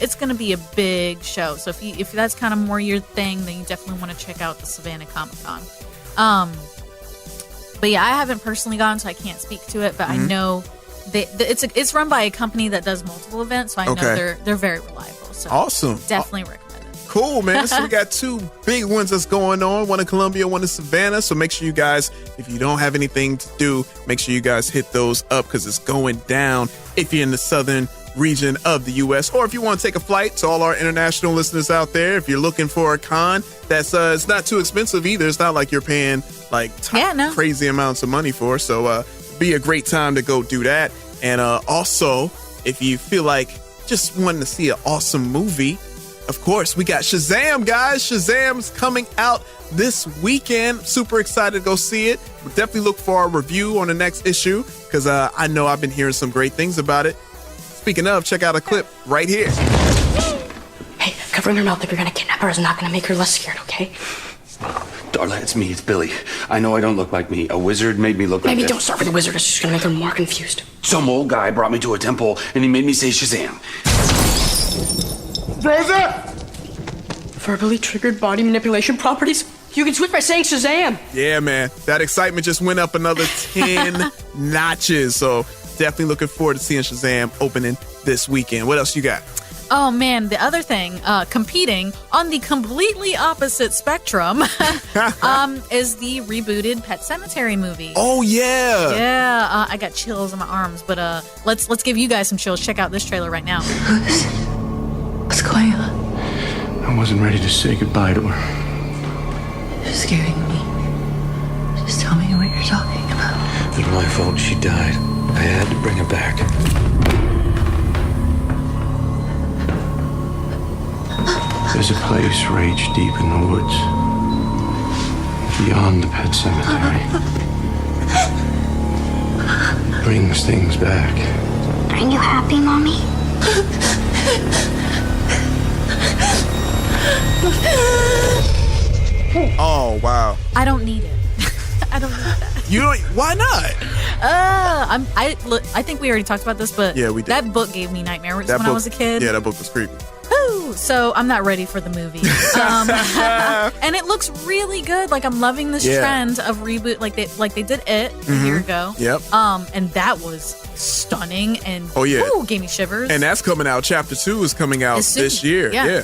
It's going to be a big show. So if that's kind of more your thing, then you definitely want to check out the Savannah Comic-Con. But yeah, I haven't personally gone, so I can't speak to it. But I know it's run by a company that does multiple events, so I know they're very reliable. So awesome. Definitely recommend it. Cool, man. So we got 2 big ones that's going on. One in Columbia, one in Savannah. So make sure you guys, if you don't have anything to do, make sure you guys hit those up because it's going down if you're in the southern region of the U.S. Or if you want to take a flight, to all our international listeners out there, if you're looking for a con that's it's not too expensive either. It's not like you're paying like crazy amounts of money for. So be a great time to go do that. And also, if you feel like just wanting to see an awesome movie, of course, we got Shazam, guys. Shazam's coming out this weekend. Super excited to go see it. We'll definitely look for our review on the next issue because I know I've been hearing some great things about it. Speaking of, check out a clip right here. Hey, covering her mouth if you're going to kidnap her is not going to make her less scared, okay? Darla, it's me. It's Billy. I know I don't look like me. A wizard made me look like Maybe don't start with the wizard. It's just going to make her more confused. Some old guy brought me to a temple, and he made me say Shazam. Rosa! Verbally triggered body manipulation properties? You can switch by saying Shazam! Yeah, man. That excitement just went up another 10 notches. So definitely looking forward to seeing Shazam opening this weekend. What else you got? Oh, man. The other thing, competing on the completely opposite spectrum is the rebooted Pet Sematary movie. Oh, yeah. Yeah. I got chills on my arms, but let's give you guys some chills. Check out this trailer right now. What's going on? I wasn't ready to say goodbye to her. You're scaring me. Just tell me what you're talking about. It's my fault she died. I had to bring her back. There's a place rage deep in the woods, beyond the pet cemetery. It brings things back. Are you happy, Mommy? Oh, wow. I don't need it. I don't need that. You don't? Why not? I think we already talked about this, but yeah, we did. That book gave me nightmares when I was a kid. Yeah, that book was creepy. Woo! So I'm not ready for the movie. And it looks really good. Like, I'm loving this trend of reboot. Like they did it a year ago. Yep. And that was stunning and gave me shivers. And that's coming out. Chapter 2 is coming out this year. Yeah.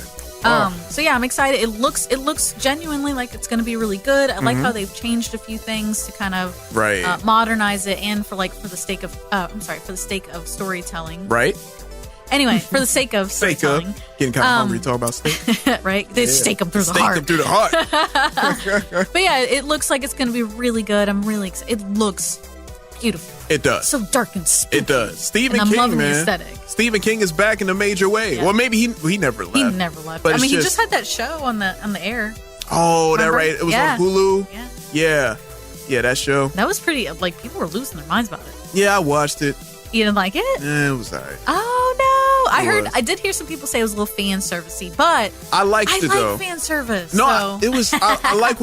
So yeah, I'm excited. It looks genuinely like it's going to be really good. I like how they've changed a few things to kind of modernize it, and for the sake of storytelling. Right. Anyway, for the sake of storytelling. Getting kind of hungry talking about steak. Right? They stake them through the heart. Stake them through the heart. But yeah, it looks like it's going to be really good. I'm really excited. It looks beautiful. It does. So dark and spooky. It does. Stephen King, loving man. The aesthetic. Stephen King is back in a major way. Yeah. Well, maybe he never left. He never left. But he just had that show on the air. Oh, that right. It was on Hulu. Yeah. Yeah, that show. That was pretty, people were losing their minds about it. Yeah, I watched it. You didn't like it? It was all right. Oh, no. I did hear some people say it was a little fan servicey, but I liked it though. I like fan service. No, it was. I like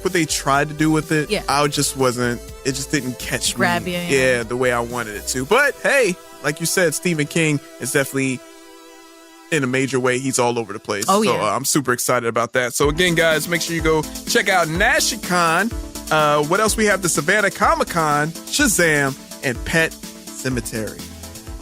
what they tried to do with it. Yeah. I just wasn't. It just didn't catch grab me. You. Yeah, the way I wanted it to. But hey, like you said, Stephen King is definitely in a major way. He's all over the place. Oh so, yeah. I'm super excited about that. So again, guys, make sure you go check out NashiCon. What else we have? The Savannah Comic-Con, Shazam, and Pet Sematary.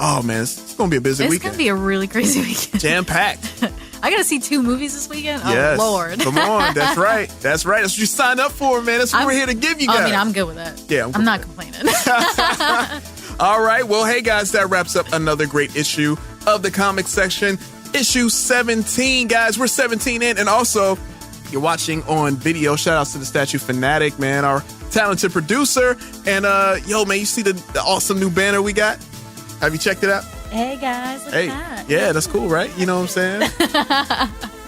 Oh man, it's gonna be a busy weekend. It's gonna be a really crazy weekend. Jam packed. I gotta see 2 movies this weekend. Yes. Oh Lord. Come on, that's right. That's right. That's what you signed up for, man. That's what we're here to give you guys. I mean, I'm good with that. Yeah, I'm not complaining. All right. Well, hey guys, that wraps up another great issue of the comic section. Issue 17, guys. We're 17 in, and also you're watching on video. Shout outs to the Statue Fanatic, man, our talented producer. And yo, man, you see the awesome new banner we got? Have you checked it out? Hey guys, look at that. Yeah, that's cool, right? You know what I'm saying?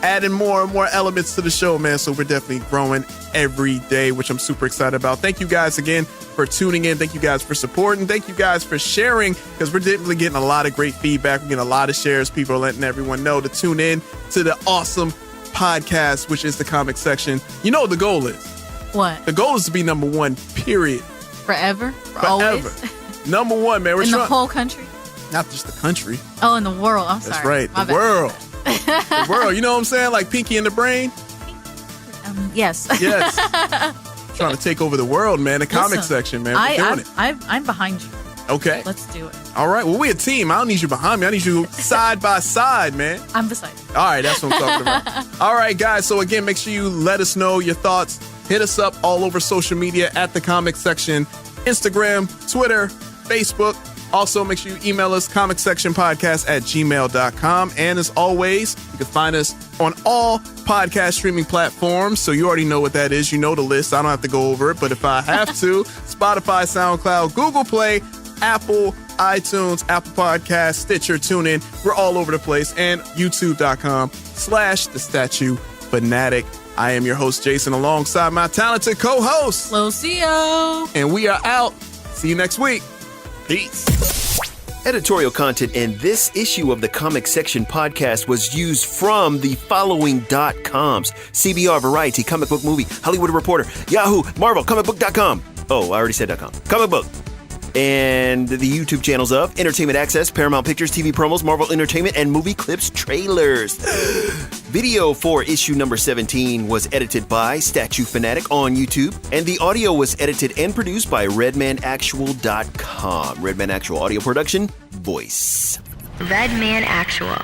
Adding more and more elements to the show, man. So we're definitely growing every day, which I'm super excited about. Thank you guys again for tuning in. Thank you guys for supporting. Thank you guys for sharing, because we're definitely getting a lot of great feedback. We're getting a lot of shares. People are letting everyone know to tune in to the awesome podcast, which is the comic section. You know what the goal is? What? The goal is to be number 1, period. Forever? Always? Number 1, man. We're in the whole country? Not just the country. Oh, in the world. I'm sorry. That's right. The world. The world. You know what I'm saying? Like Pinky and the Brain? Yes. Yes. Trying to take over the world, man. The comic section, man. We're doing it. I'm behind you. Okay. Let's do it. All right. Well, we're a team. I don't need you behind me. I need you side by side, man. I'm beside you. All right. That's what I'm talking about. All right, guys. So, again, make sure you let us know your thoughts. Hit us up all over social media at the comic section. Instagram, Twitter, Facebook. Also, make sure you email us, comicsectionpodcast@gmail.com. And as always, you can find us on all podcast streaming platforms. So you already know what that is. You know the list. I don't have to go over it. But if I have to, Spotify, SoundCloud, Google Play, Apple, iTunes, Apple Podcasts, Stitcher, TuneIn. We're all over the place. And youtube.com/The Statue Fanatic. I am your host, Jason, alongside my talented co-host, Lucio. And we are out. See you next week. Peace. Editorial content in this issue of the Comic Section Podcast was used from the following .coms: CBR, Variety, Comic Book Movie, Hollywood Reporter, Yahoo, Marvel, comicbook.com. Oh, I already said .com. Comic Book. And the YouTube channels of Entertainment Access, Paramount Pictures, TV promos, Marvel Entertainment, and movie clips trailers. Video for issue number 17 was edited by Statue Fanatic on YouTube, and the audio was edited and produced by RedmanActual.com. Redman Actual Audio Production, Voice. Redman Actual.